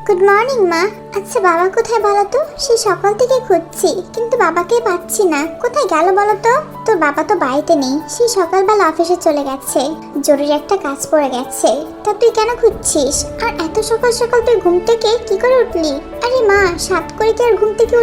Good morning মা। আচ্ছা বাবা কোথায় বলো তো? সেই সকাল থেকে খুঁজছি কিন্তু বাবাকে পাচ্ছি না। কোথায় গেল বলো তো? তোর বাবা তো বাড়িতে নেই, সেই সকালবেলা অফিসে চলে গেছে, জরুরি একটা কাজ পড়ে গেছে। তা তুই কেন খুঁজছিস? আর এত সকাল সকাল তুই ঘুম থেকে কি করে উঠলি? আরে মা, 7 করে কি আর ঘুম থেকে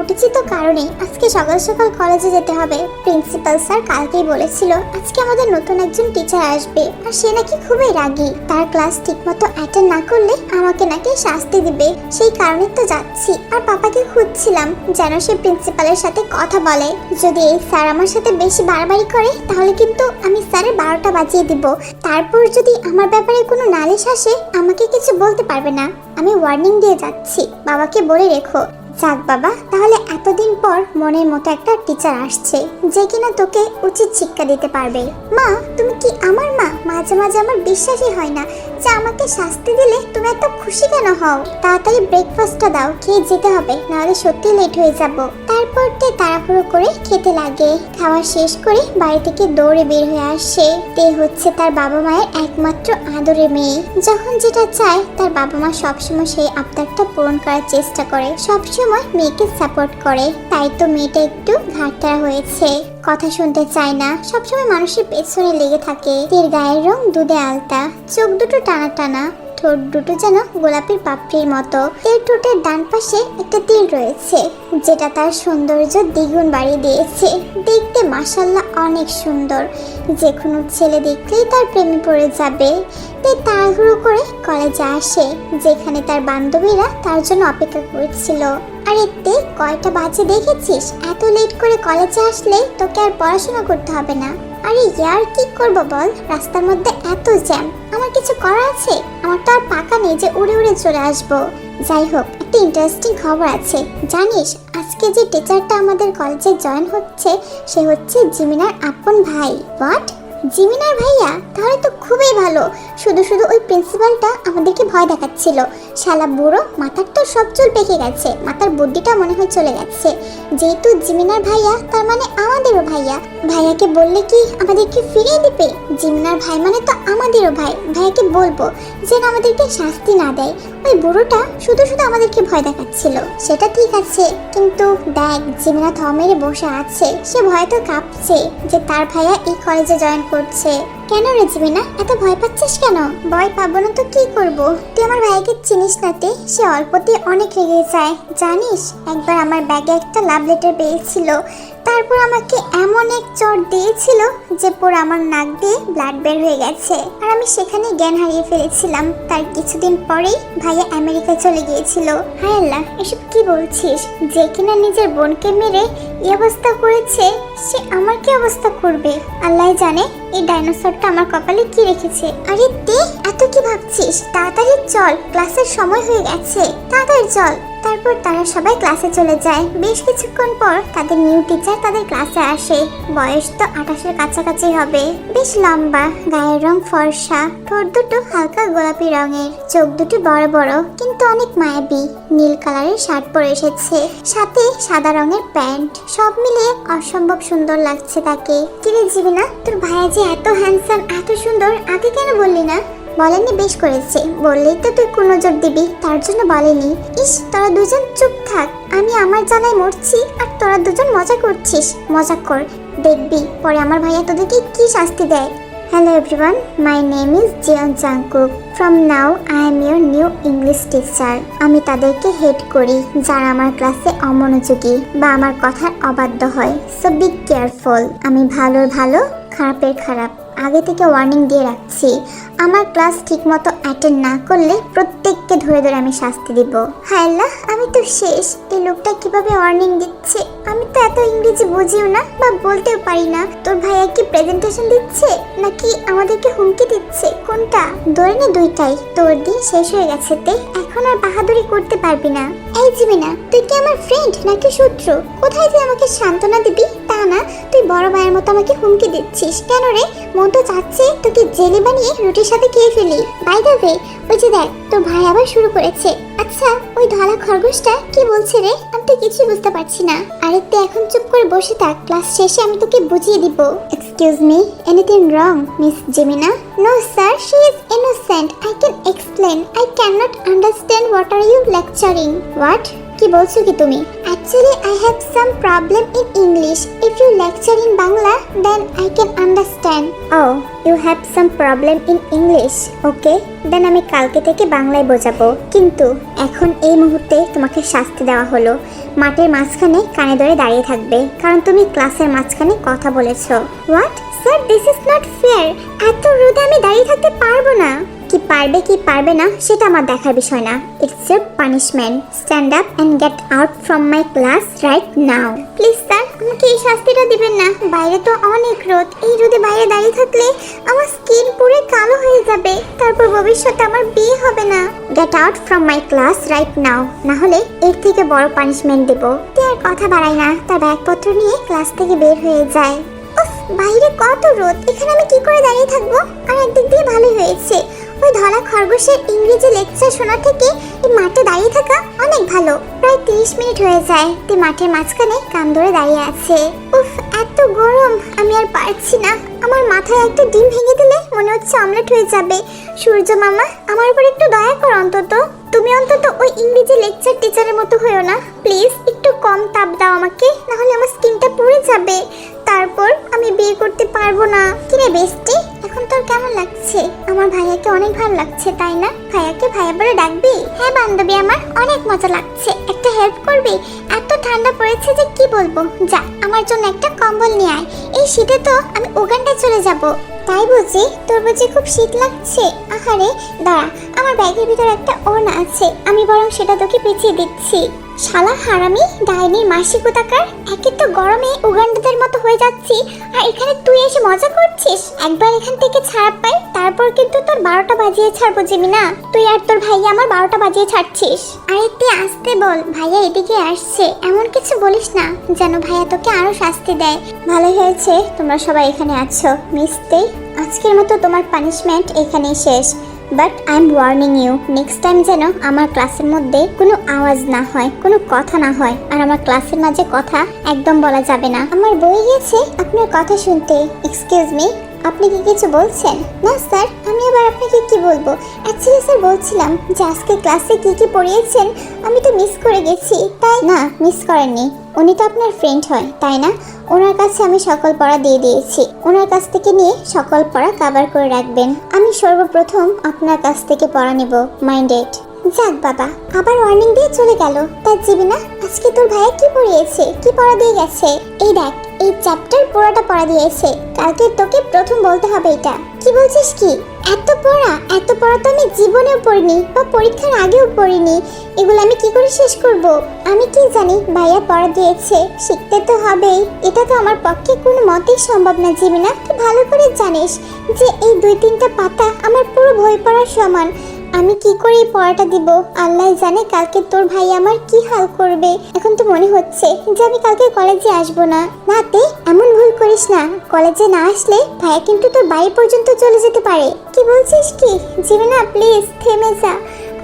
উঠেছি তো কারণে আজকে সকাল সকাল কলেজে যেতে হবে। প্রিন্সিপাল স্যার কালকেই বলেছিল আজকে আমাদের নতুন একজন টিচার আসবে, আর সে নাকি খুবই রাগী। তার ক্লাস ঠিকমতো অ্যাটেন্ড না করলে আমাকে নাকি শাস্তি দিবে, সেই কারণে তো যাচ্ছি। আর পাপাকে খুঁজছিলাম যেন সে প্রিন্সিপালের সাথে কথা বলে। যদি এই স্যার আমার সাথে বেশি বাড়াবাড়ি করে তাহলে কিন্তু আমি স্যারের 12টা বাজিয়ে দিব। তারপর যদি আমার ব্যাপারে কোনো নালিশ আসে আমাকে কিছু বলতে পারবে না। আমি ওয়ার্নিং দিয়ে যাচ্ছি, বাবাকে বলে রেখো। যাক বাবা, তাহলে এতদিন পর মনের মতো একটা টিচার আসছে যে কিনা তোকে উচিত শিক্ষা দিতে পারবে। মা, তুমি কি আমার মা? মাঝে মাঝে আমার বিশ্বাসই হয় না যে আমাকে শাস্তি দিলে তুমি এত খুশি কেন হও। তাড়াতাড়ি ব্রেকফাস্টটা দাও, খেয়ে যেতে হবে, নাহলে সত্যি লেট হয়ে যাব। তারপর তে তাড়াহুড়ো করে খেতে লাগে। খাওয়া শেষ করে বাড়ি থেকে দৌড়ে বের হয়ে আসে। তে হচ্ছে তার বাবা মায়ের একমাত্র আদরের মেয়ে। যখন যেটা চায় তার বাবা মা সবসময় সেই আবদারটা পূরণ করার চেষ্টা করে, সবসময় মেয়েকে সাপোর্ট করে। তাই তো মেয়েটা একটু ঘাটতারা হয়েছে, কথা শুনতে চায় না, সবসময় মানুষের পেছনে লেগে থাকে। তের গায়ের রং দুধে আলতা, চোখ দুটো টানা টানা, ঠোঁট দুটো যেন গোলাপের পাপড়ির মতো। এর ঠোঁটের ডান পাশে একটা তিল রয়েছে যেটা তার সৌন্দর্য দ্বিগুণ বাড়িয়ে দিয়েছে। দেখতে মাশাআল্লাহ অনেক সুন্দর, যে কোনো ছেলে দেখলেই তার প্রেমে পড়ে যাবে। তাই তাড়াহুড়ো করে কলেজে আসে, যেখানে তার বান্ধবীরা তার জন্য অপেক্ষা করছিল। আর এতে কয়টা বাজে দেখেছিস? এত লেট করে কলেজে আসলে তোকে আর পড়াশোনা করতে হবে না। আরে ইয়ার কি করবো বল, রাস্তার মধ্যে এত জ্যাম, আমার কিছু করা আছে? আমার তো আর পাকা নেই যে উড়ে উড়ে চলে আসবো। যাই হোক, একটা ইন্টারেস্টিং খবর আছে। জানিস আজকে যে টিচারটা আমাদের কলেজে জয়েন হচ্ছে সে হচ্ছে জিমিনার আপন ভাই। হোয়াট? জিমিনার ভাইয়া? তাহলে তো খুবই ভালো। শুধু শুধু ওই প্রিন্সিপালটা আমাদেরকে ভয় দেখাচ্ছিল। শালা বুড়ো, মাথার তো সব চুল পেকে গেছে, মাথার বুদ্ধিটা মনে হয় চলে গেছে। যেহেতু জিমিনার ভাইয়া তার মানে আমাদেরও ভাইয়া। ভাইয়াকে বললে কি আমাদেরকে ফিরিয়ে দিবে? জিমিনার ভাই মানে তো আমাদেরও ভাই। ভাইয়াকে বলবো যেন আমাদেরকে শাস্তি না দেয়। ওই বুড়োটা শুধু শুধু আমাদেরকে ভয় দেখাচ্ছিল। সেটা ঠিক আছে, কিন্তু দেখ জিমিনা থ মেরে বসে আছে, সে ভয় তো কাঁপছে যে তার ভাইয়া এই কলেজে জয়েন করছে। কেন রে জিমিনা, এত ভয় পাচ্ছিস কেন? ভয় পাবো না তো কি করব? তুই আমার ভাইকে চিনিস না তে, সে অল্পতে অনেক রেগে যায়। জানিস একবার আমার ব্যাগে একটা লাভ লেটার পেয়েছিল, তারপর আমাকে এমন এক চড় দিয়েছিল যে পুরো আমার নাক দিয়ে ব্লাড বের হয়ে গেছে, আর আমি সেখানে জ্ঞান হারিয়ে ফেলেছিলাম। তার কিছুদিন পরেই ভাইয়া আমেরিকা চলে গিয়েছিল। হায় আল্লাহ, এসব কি বলছিস? যে কিনা নিজের বোনকে মেরে এই অবস্থা করেছে, সে আমার কি অবস্থা করবে আল্লাহ জানে। এই ডাইনোসরটা আমার কপালে কি রেখেছে। আরে তে, এত কি ভাবছিস? তাড়াতাড়ি চল, ক্লাসের সময় হয়ে গেছে, তাড়াতাড়ি চল। তারপর তারা সবাই ক্লাসে চলে যায়। বেশ কিছুক্ষণ পর তাদের নিউ টিচার তাদের ক্লাসে আসে। বয়স তো 28-এর কাছাকাছি হবে, বেশ লম্বা, গায়ের রং ফর্সা, ঠোঁট দুটো হালকা গোলাপি রঙের, চোখ দুটো বড় বড় কিন্তু অনেক মায়াবী। নীল কালারের শার্ট পরে এসেছে, সাথে সাদা রঙের প্যান্ট। সব মিলিয়ে অসম্ভব সুন্দর লাগছে তাকে। কিরে জিমিনা, তোর ভাইয়া যে এত হ্যান্ডসাম, এত সুন্দর, আগে কেন বললি না? বলেনি? বেশ করেছে, বললেই তো তুই কোন নজর দিবি, তার জন্য বলেনি। ইস, তোরা দুজন চুপ থাক, আমি আমার জানায় মরছি আর তোরা দুজন মজা করছিস। মজা কর, দেখবি পরে আমার ভাইয়া তোদেরকে কি শাস্তি দেয়। Hello everyone, my name is Jeon Jungkook. From now I am your new English teacher. আমি তাদেরকে হেট করি যারা আমার ক্লাসে অমনোযোগী বা আমার কথার অবাধ্য হয়। So be careful. আমি ভালোর ভালো, খারাপের খারাপ। আগে থেকে ওয়ার্নিং দিয়ে রাখছি, আমার ক্লাস ঠিকমতো অ্যাটেন্ড না করলে প্রত্যেককে ধরে ধরে আমি শাস্তি দিব। হায় আল্লাহ, আমি তো শেষ। এই লোকটা কিভাবে ওয়ার্নিং দিচ্ছে? আমি তো এত ইংরেজি বুঝিও না বা বলতেও পারি না। তোর ভাইয়া কি প্রেজেন্টেশন দিচ্ছে নাকি আমাদেরকে হুমকি দিচ্ছে? কোনটা? ধরে নে দুইটাই। তোর দিন শেষ হয়ে গেছে তে, এখন আর বাহাদুরি করতে পারবি না। এই জিমিনা, তুই কি আমার ফ্রেন্ড নাকি শত্রু? কোথায় তুই আমাকে সান্ত্বনা দিবি তা না, তুই বড় ভাইয়ের মতো আমাকে হুমকি দিচ্ছিস কেন রে? মন তো চাচ্ছে তোকে জেলি বানিয়ে রুটির সাথে খেয়ে ফেলি। বাই দ্য ওয়ে, ওই যে দেখ তোর ভাই আবার শুরু করেছে। আচ্ছা আচ্ছা ওই ধলা খরগোশটা কি বলছে রে? আমি তো কিছুই বুঝতে পারছি না। আরে তুই এখন চুপ করে বসে থাক, ক্লাস শেষে আমি তোকে বুঝিয়ে দিব। Excuse me, anything wrong miss Jemina? No sir, she is innocent. I can explain. I can not understand what are you lecturing. What? কি বলছো কি তুমি? Actually I have some problem in English. If you lecture in Bangla then I can understand. Oh you have some problem in English, okay then আমি কালকে থেকে বাংলায় বোঝাবো। কিন্তু এখন এই মুহূর্তে তোমাকে শাস্তি দেওয়া হলো। মাঠের মাঝখানে কানে ধরে দাঁড়িয়ে থাকবে, কারণ তুমি ক্লাসের মাঝখানে কথা বলেছো। What sir, this is not fair. এত রোদে আমি দাঁড়িয়ে থাকতে পারবো না। কি পারবে কি পারবে না সেটা আমার দেখার বিষয় না। It's your punishment. Stand up and get out from my class right now. Please sir, আমাকে এই শাস্তিটা দিবেন না। বাইরে তো অনেক রোদ, এই রোদে বাইরে দাঁড়িয়ে থাকলে আমার স্কিন পুরো কালো হয়ে যাবে, তারপর ভবিষ্যতে আমার বিয়ে হবে না। Gate out from my class right নাও, না হলে এর থেকে বড় পানিশমেন্ট দেব। তুই আর কথা বাড়াই না, তার ব্যাগপত্র নিয়ে ক্লাস থেকে বের হয়ে যায়। উফ, বাইরে কত রোদ, এখানে আমি কি করে দাঁড়িয়ে থাকবো? আর একদিক দিয়ে ভালোই হয়েছে, ওই ধলা খরগোশের ইংরেজি লেকচার শোনা থেকে এই মাঠে দাঁড়িয়ে থাকা অনেক ভালো। প্রায় 30 মিনিট হয়ে যায় তুই মাঠের মাঝখানে কান ধরে দাঁড়িয়ে আছে। উফ, এত গরম, আমি আর পারছি না। আমার মাথায় একটা ডিম ভেঙে দিলে মনে হচ্ছে অমলেট হয়ে যাবে। সূর্য মামা, আমার উপর একটু দয়া কর অন্তত। তুমি অন্তত ওই ইংরেজি লেকচার টিচারের মতো হয়েও না প্লিজ। একটু কম তাপ দাও আমাকে, না হলে আমার স্কিনটা পুড়ে যাবে, তারপর আমি বিয়ে করতে পারবো না। কিরে বেস্টি, এখন তোর কেমন লাগছে? আমার ভাইয়াকে অনেক ভালো লাগছে, তাই না? ভাইয়াকে ভাইয়া বলে ডাকবি? হ্যাঁ বান্ধবী, আমার অনেক মজা লাগছে। একটা হেল্প করবি? এত ঠান্ডা পড়েছে যে কি বলবো। যা, আমার জন্য একটা কম্বল নিয়ে আয়। এই শীতে তো আমি উগান্ডায় চলে যাব। তাই বুঝি? তোর বুঝি খুব শীত লাগছে? আহারে দাঁড়া, আমার ব্যাগের ভিতর একটা ওড়না আছে, আমি বরং সেটা তোকে পেঁচিয়ে দিচ্ছি। শালা হারামি, ডাইনির মাসি কোথাকার। একে তো গরমে উগান্ডাদের মতো হয়ে যাচ্ছি, আর এখানে তুই এসে মজা করছিস। একবার এখান থেকে ছাড়া পাই, তারপর কিন্তু তোর 12টা বাজিয়ে ছাড়বো জিমিনা। তুই আর তোর ভাইয়া আমার 12টা বাজিয়ে ছাড়ছিস। আরে তুই আসতে বল, ভাইয়া এদিকে আসছে। এমন কিছু বলিস না যেন ভাইয়া তোকে আরো শাস্তি দেয়। ভালোই হয়েছে তোমরা সবাই এখানে আছো। মিস্তে, আজকের মতো তোমার পানিশমেন্ট এখানেই শেষ। But I am warning you, next time যেন আমার ক্লাসের মধ্যে কোনো আওয়াজ না হয়, কোনো কথা না হয়। আর আমার ক্লাসের মাঝে কথা একদম বলা যাবে না। আমার বই গেছে আপনার কথা শুনতে। এক্সকিউজ মি, আপনি কি কিছু বলছেন? না স্যার, আমি আবার আপনাকে কি বলবো। অ্যাকচুয়ালি স্যার বলছিলাম যে আজকে ক্লাসে কি কি পড়িয়েছেন আমি তো মিস করে গেছি। তাই না, মিস করেননি। উনি তো আপনার ফ্রেন্ড হয়, তাই না? ওনার কাছে আমি সকল পড়া দিয়ে দিয়েছি। ওনার কাছ থেকে নিয়ে সকল পড়া কভার করে রাখবেন। আমি সর্বপ্রথম আপনার কাছ থেকে পড়া নেব, মাইন্ডেড। যাক বাবা, আবার ওয়ার্নিং দিয়ে চলে গেল। তা জিমিনা, আজকে তোর ভাইয়া কি পড়িয়েছে, কি পড়া দিয়ে গেছে? এই দেখ, এই চ্যাপ্টার পুরোটা পড়া দিয়েছে। কালকে তোকে প্রথম বলতে হবে এটা। কি বলছিস কি? এত পড়া তো আমি জীবনেও পড়িনি, বা পরীক্ষার আগেও পড়িনি। এগুলো আমি কি করে শেষ করব? আমি কি জানি ভাইয়া পড়া দিয়েছে, শিখতে তো হবেই। এটা তো আমার পক্ষে কোনো মতেই সম্ভব না জিমিনা। তুই ভালো করে জানিস যে এই 2-3টা পাতা আমার পুরো বই পড়ার সমান। আমি কি করে এই পড়াটা দিব আল্লাহ জানে। কালকে তোর ভাই আমার কি হাল করবে। এখন তো মনে হচ্ছে যে আমি কালকে কলেজে আসবো না। নাতে, এমন ভুল করিস না। কলেজে না আসলে ভাইয়া কিন্তু তোর বাড়ি পর্যন্ত চলে যেতে পারে। কি বলছিস কি? জিমিনা প্লিজ থেমে যা,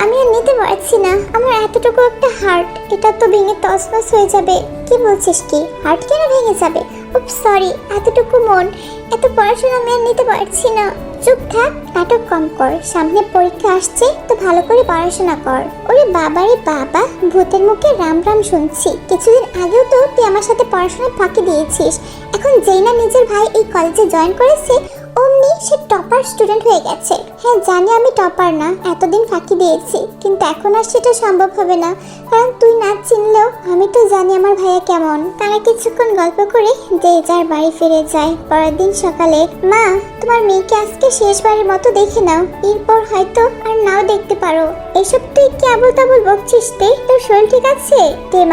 আমি আর নিতে পারছি না। আমার এতটুকু একটা হার্ট, এটা তো ভেঙে তছনছ হয়ে যাবে। কি বলছিস কি? হার্ট কেন ভেঙে যাবে? উপ সরি, এতটুকু মন, এত পড়াশোনা আমি আর নিতে পারছি না। চুপ থাক, নাটক কম কর। সামনে পরীক্ষা আসছে, তো ভালো করে পড়াশোনা কর। ওরে বাবারে বাবা, ভূতের মুখে রাম রাম শুনছি। কিছুদিন আগেও তো তুই আমার সাথে পড়াশোনা ফাঁকি দিয়েছিস। এখন যেই না নিজের ভাই এই কলেজে জয়েন করেছে, অমনি সে টপার স্টুডেন্ট হয়ে গেছে। হ্যাঁ জানি আমি টপার না, এতদিন ফাঁকি দিয়েছি, কিন্তু এখন আর সেটা সম্ভব হবে না। কারণ তুই না চিনলেও আমি তো জানি আমার ভাইয়া কেমন। তারা কিছুক্ষণ গল্প করে যে যার বাড়ি ফিরে যায়। পরের দিন সকালে, মা তোমার মেয়েকে আজকে শেষবারের মতো দেখে নাও, এরপর হয়তো আর নাও দেখতে পারো। এসব তুই কি আবল তাবল বকছিস? তোর শরীর ঠিক আছে?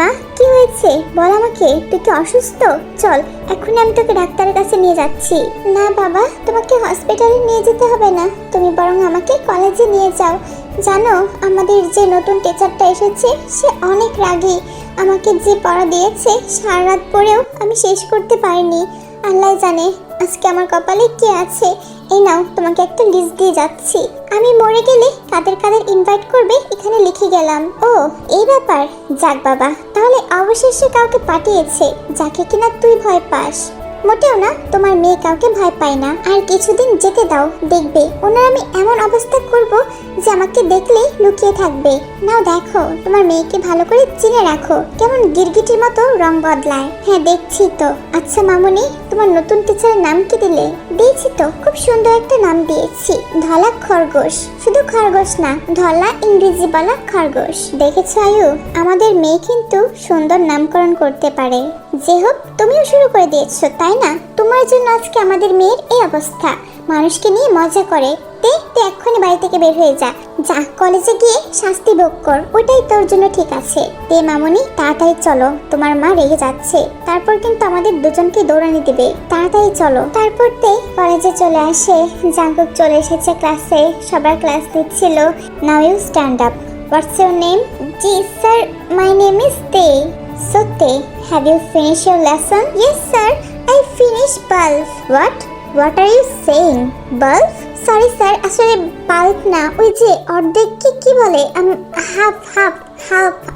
মা কি হয়েছে বল আমাকে, তুই কি অসুস্থ? চল এখনই আমি তোকে ডাক্তারের কাছে নিয়ে যাচ্ছি। না বাবা, তোমাকে হসপিটালে নিয়ে যেতে হবে না, তুমি বরং আমাকে কলেজে নিয়ে যাও। জানো আমাদের যে নতুন টিচারটা এসেছে সে অনেক রাগী। আমাকে যে পড়া দিয়েছে সারা রাত পড়েও আমি শেষ করতে পারিনি। আল্লাহ জানে আজকে আমার কপালে কি আছে। এই নাও তোমাকে একটা লিস্ট দিয়ে যাচ্ছি। আমি মরে গেলে কাদের কাদের ইনভাইট করবে এখানে লিখে গেলাম। ও এই ব্যাপার, যাক বাবা, তাহলে অবশেষে কাউকে পাঠিয়েছে যাকে কিনা তুই ভয় পাস। মোটেও না, তোমার মেয়ে কাউকে ভয় পায় না। আর কিছুদিন যেতে দাও, দেখবে ওনার আমি এমন অবস্থা করব যে আমাকে দেখলেই লুকিয়ে থাকবে। নাও দেখো, তোমার মেয়েকে ভালো করে চিনে রাখো, কেমন গিরগিটির মতো রং বদলায়। হ্যাঁ দেখছি তো। আচ্ছা মামুনি, তোমার নতুন টিচারের নাম কি দিলে? দিয়েছি তো, খুব সুন্দর একটা নাম দিয়েছি, ধলা খরগোশ। শুধু খরগোশ না, ধলা ইংরেজি বলা খরগোশ। দেখেছো আয়ু, আমাদের মেয়ে কিন্তু সুন্দর নামকরণ করতে পারে। যে হোক, তুমিও শুরু করে দিয়েছো তাই না? তোমার জন্য আজকে আমাদের মেয়ের এই অবস্থা। মানুষকে নিয়ে মজা করে। তুই এক্ষুনি বাড়ি থেকে বের হয়ে যা। যা, কলেজে গিয়ে শাস্তি ভোগ কর, ওটাই তোর জন্য ঠিক আছে। তে মামুনি, তাড়াতাড়ি চলো, তোমার মা রেগে যাচ্ছে, তারপর কিন্তু আমাদের দুজনকে দৌড়ানি দিবে। তাড়াতাড়ি চলো। তারপর তে কলেজে চলে আসে। জাঙ্কুক চলে এসেছে ক্লাসে, সবার ক্লাস দিচ্ছিল। Now you stand up. What's your name? জি স্যার, মাই নেম ইজ তে। So Te, have you finished your lesson? Yes sir, I finished bulb. What are you saying? Bulb? Sorry sir, আসলে bulb না, ওই যে অর্ধেক কি বলে,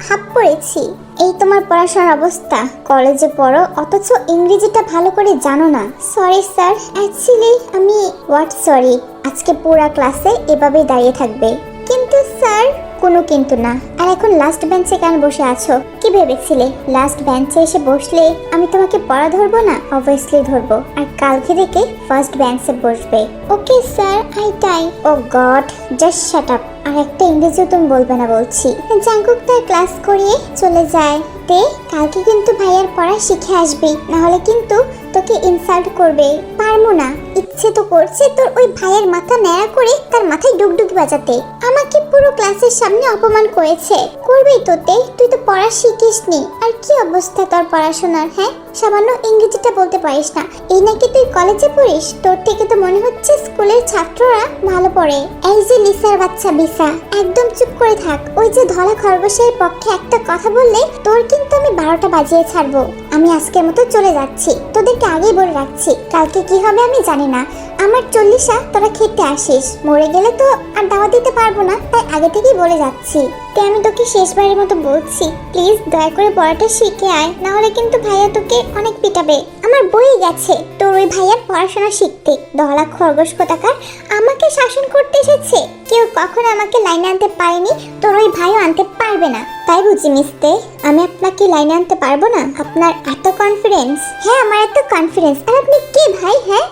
half পড়েছি। এই তোমার পড়াশোনার অবস্থা, কলেজে পড়ো অথচ ইংরেজিটা ভালো করে জানো না। সরি স্যার, অ্যাকচুয়ালি আমি হোয়াট সরি। আজকে পুরো ক্লাসে এভাবেই দাঁড়িয়ে থাকবে। কিন্তু স্যার, কোনো কিন্তু না। আর এখন লাস্ট বেঞ্চে কেন বসে আছো? কি ভেবেছিলে লাস্ট বেঞ্চে এসে বসলে আমি তোমাকে পড়া ধরবো না? অবভিয়াসলি ধরবো। আর কালকে থেকে ফার্স্ট বেঞ্চে বসবে। Okay sir, I oh God, just shut up. আর একটা ইংরেজিও তুমি বলবে না বলছি। জাঙ্কুক তার ক্লাস করিয়ে চলে যায়। তে কালকে কিন্তু ভাইয়ার পড়া শিখে আসবি, না হলে কিন্তু তোকে ইনসাল্ট করবে। পারবো না, ইচ্ছে তো করছে তোর ওই ভাইয়ের মাথা ন্যাড়া করে তার মাথায় ডুগডুগি বাজাতে। আমাকে পুরো ক্লাসের সামনে অপমান করেছে। করবেই তোতে, তুই তো পড়া শিখিসনি। আর কি অবস্থা তোর পড়াশোনার? হ্যাঁ, সামান্য ইংরেজিটা বলতে পারিস না। এই নাকি তুই কলেজে পড়িস? তোর থেকে তো মনে হচ্ছে স্কুলের ছাত্ররা ভালো পড়ে। এই যে লিসার বাচ্চা বিসা, একদম চুপ করে থাক। ওই যে ধলা খরগোশের পক্ষে একটা কথা বললে তোর কিন্তু আমি 12টা বাজিয়ে ছাড়বো। আমি আজকের মতো চলে যাচ্ছি, তোদেরকে আগেই বলে রাখছি, কালকে কি হবে আমি জানি না। আমার 40 তোরা খেতে আসিস, মরে গেলে তো আর দাওয়া দিতে পারবো না, তাই আগে থেকেই বলে যাচ্ছি। তাই আমি তোকে শেষবারের মতো বলছি, প্লিজ দয়া করে পড়াটা শিখে আয়, না হলে কিন্তু ভাইয়া তোকে অনেক পিটাবে। আমার বই গেছে তোর ওই ভাইয়ার পড়াশোনা শিখতে। ধলা খরগোশ কোথাকার, আমাকে শাসন করতে এসেছে। কেউ কখনো আমাকে লাইনে আনতে পারেনি, তোর ওই ভাইও আনতে পারবে না। তাই বুঝি মিস্তে, আমি আপনাকে লাইনে আনতে পারবো না? আপনার এত কনফিডেন্স? হ্যাঁ, আমার এত কনফিডেন্স। আর আপনি কে ভাই? হ্যাঁ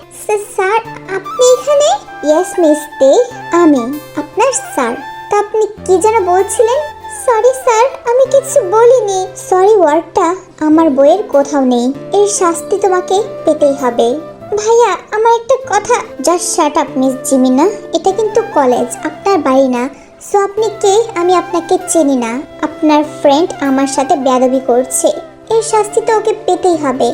স্যার, আপনি এখানে? ইয়েস মিস্তে, আমি আপনার স্যার। তা আপনি কি যেন বলছিলেন? সরি স্যার, আমি কিছু বলিনি। সরি ওয়ার্ডটা আমার বইয়ের কোথাও নেই, এর শাস্তি তোমাকে পেতেই হবে। ভাইয়া, আমার একটা কথা। জাস্ট শাট আপ মিস জিমিনা, এটা কিন্তু কলেজ, আপনার বাড়ি না। সো আপনি কে? আমি আপনাকে চিনি না। আপনার ফ্রেন্ড আমার সাথে বেয়াদবি করছে, এর শাস্তি তো ওকে পেতেই হবে।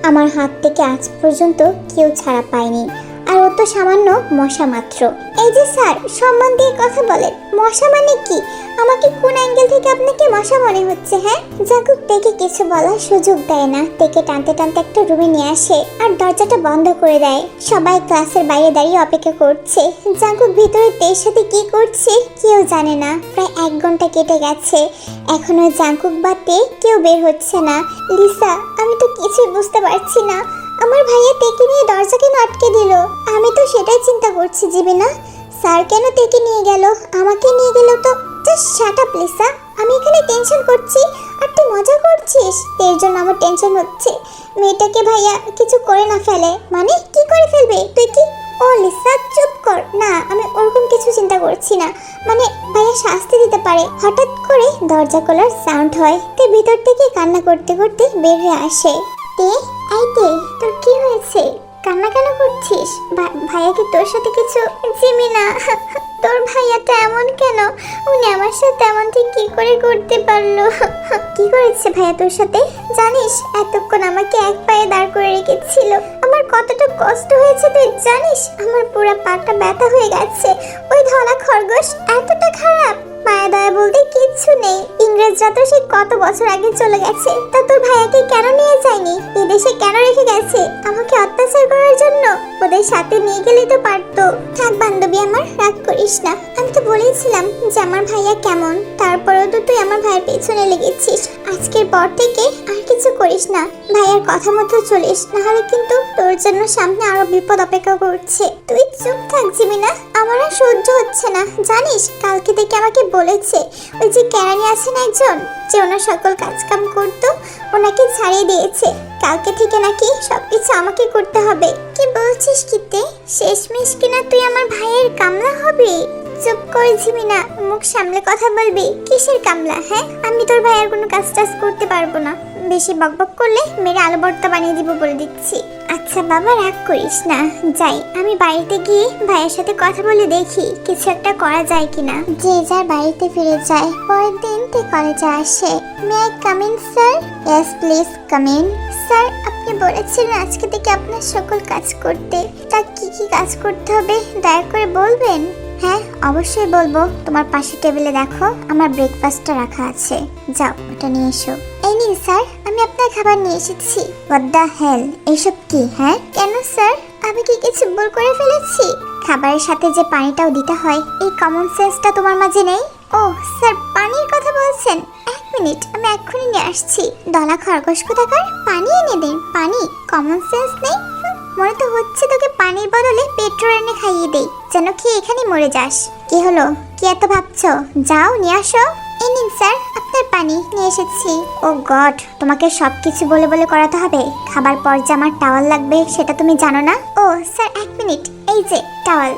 আমার হাত থেকে আজ পর্যন্ত কেউ ছাড়া পায়নি, আর ও তো সামান্য মশা মাত্র। এই যে স্যার, সম্মান দিয়ে কথা বলেন। মশা মানে কি? আমাকে কোন অ্যাঙ্গেল থেকে আপনাকে মশা মনে হচ্ছে? হ্যাঁ, জাঙ্কুক তেকে কিছু বলার সুযোগ দেয় না। তেকে টানতে টানতে একটা রুমে নিয়ে আসে আর দরজাটা বন্ধ করে দেয়। সবাই ক্লাসের বাইরে দাঁড়িয়ে অপেক্ষা করছে। জাঙ্কুক ভিতরে তের সাথে কি করছে কেউ জানে না। প্রায় 1 ঘন্টা কেটে গেছে, এখনো জাঙ্কুক বা তে কেউ বের হচ্ছে না। লিসা, আমি তো কিছুই বুঝতে পারছি না, আমার ভাইয়া তেকে নিয়ে দরজা কেন আটকে দিল? আমি তো সেটাই চিন্তা করছি জিমিনা। স্যার কেন তেকে নিয়ে গেল? আমাকে নিয়ে গেল তো। জাস্ট শাট আপ লিসা, আমি এখানে টেনশন করছি আর তুই মজা করছিস। এর জন্য আমার টেনশন হচ্ছে মেয়েটাকে ভাইয়া কিছু করে না ফেলে। মানে কি করে ফেলবে? তুই কি? ও লিসা চুপ কর না, আমি ওরকম কিছু চিন্তা করছি না। মানে ভাইয়া শাস্তি দিতে পারে। হঠাৎ করে দরজা খোলার সাউন্ড হয়, তে ভিতর থেকে কান্না করতে করতে বের হয়ে আসে। তে, এই তে, তোর কি হয়েছে? কান্না কেন করছিস? ভাইয়া কি তোর সাথে কিছু? জিমিনা, তোর ভাইয়াটা এমন কেন? উনি আমার সাথে এমনটি কি করে করতে পারলো? কি করেছে ভাইয়া তোর সাথে? জানিস, এতক্ষণ আমাকে এক পায়ে দাঁড় করে রেখেছিল। আমার কতটা কষ্ট হয়েছে তুই জানিস? আমার পুরো পাটা ব্যথা হয়ে গেছে। ওই ধলা খরগোশ এতটা খারাপ? মায়া দয়া বলতে কিচ্ছু নেই। ইংরেজরা তো সেই কত বছর আগে চলে গেছে, তা তোর ভাইয়াকে কেন নিয়ে যায়নি? বিদেশে কেন রেখে গেছে? আমাকে অত্যাচার করার জন্য? ওদের সাথে নিয়ে গেলেই তো পারতো। থাক বান্ধবী আমার, রাগ করিস না। আমি তো বলেছিলাম যে আমার ভাইয়া কেমন, তারপরেও তো তুই আমার ভাইয়ের পেছনে লেগেছিস। আজকের পর থেকে আর কিছু করিস না, ভাইয়ার কথা মতো চলিস, নাহলে কিন্তু তোর জন্য সামনে আরো বিপদ অপেক্ষা করছে। তুই চুপ থাক জিমিনা, আমার আর সহ্য হচ্ছে না। জানিস কালকে থেকে আমাকে বলেছে ওই যে কেরানি আছেন একজন, যে ওনার সকল কাজ কাম করতো, ওনাকে ছাড়িয়ে দিয়েছে। কালকে থেকে নাকি সবকিছু আমাকে করতে হবে। কি বলছিস কিতে? শেষমেশ কিনা তুই আমার ভাইয়ের কামলা হবি? চুপ কর ঝিমিনা, মুখ সামলে কথা বলবি। কিসের কামলা? হ্যাঁ, আমি তোর ভাইয়ের কোনো কাজ টাজ করতে পারবো না। বেশি বকবক করলে মেরে আলু ভর্তা বানিয়ে দিব বলে দিচ্ছি। আচ্ছা বাবা, রাগ করিস না। যাই, আমি বাড়িতে গিয়ে ভাইয়ের সাথে কথা বলে দেখি কিছু একটা করা যায় কিনা। যে যার বাড়িতে ফিরে যায়। পরের দিন তুই কলেজে আসে। May I come in sir? Yes please come in. Sir, আপনি বলেছিলেন আজকে থেকে আপনার সকল কাজ করতে, তা কি কি কাজ করতে হবে দয়া করে বলবেন? হ্যাঁ অবশ্যই বলবো। তোমার পাশে টেবিলে দেখো আমার ব্রেকফাস্টটা রাখা আছে, যাও ওটা নিয়ে এসো। এই নিন স্যার, আমি আপনার খাবার নিয়ে এসেছি। হোয়াট দ্য হেল, এইসব কি? হ্যাঁ কেন স্যার, আমি কি কিছু ভুল করে ফেলেছি? খাবারের সাথে যে পানিটাও দিতে হয়, এই কমন সেন্সটা তোমার মাঝে নেই? ও স্যার, পানির কথা বলছেন? এক মিনিট, আমি এক্ষুনি নিয়ে আসছি। দলা খরগোশ কোথাকার, পানি এনে দিন। পানি? কমন সেন্স নেই? মনে তো হচ্ছে তোকে পানির বদলে পেট্রোল এনে খাইয়ে দেই, যেন খেয়ে এখানে মরে যাস। কি হলো, কি এত ভাবছো? যাও নিয়ে আসো। এই নিন স্যার, আপনার পানি নিয়ে এসেছি। ও গড, তোমাকে সবকিছু বলে বলে করাতে হবে? খাবার পর যে আমার টাওয়াল লাগবে সেটা তুমি জানো না? ও স্যার এক মিনিট, এই যে টাওয়াল।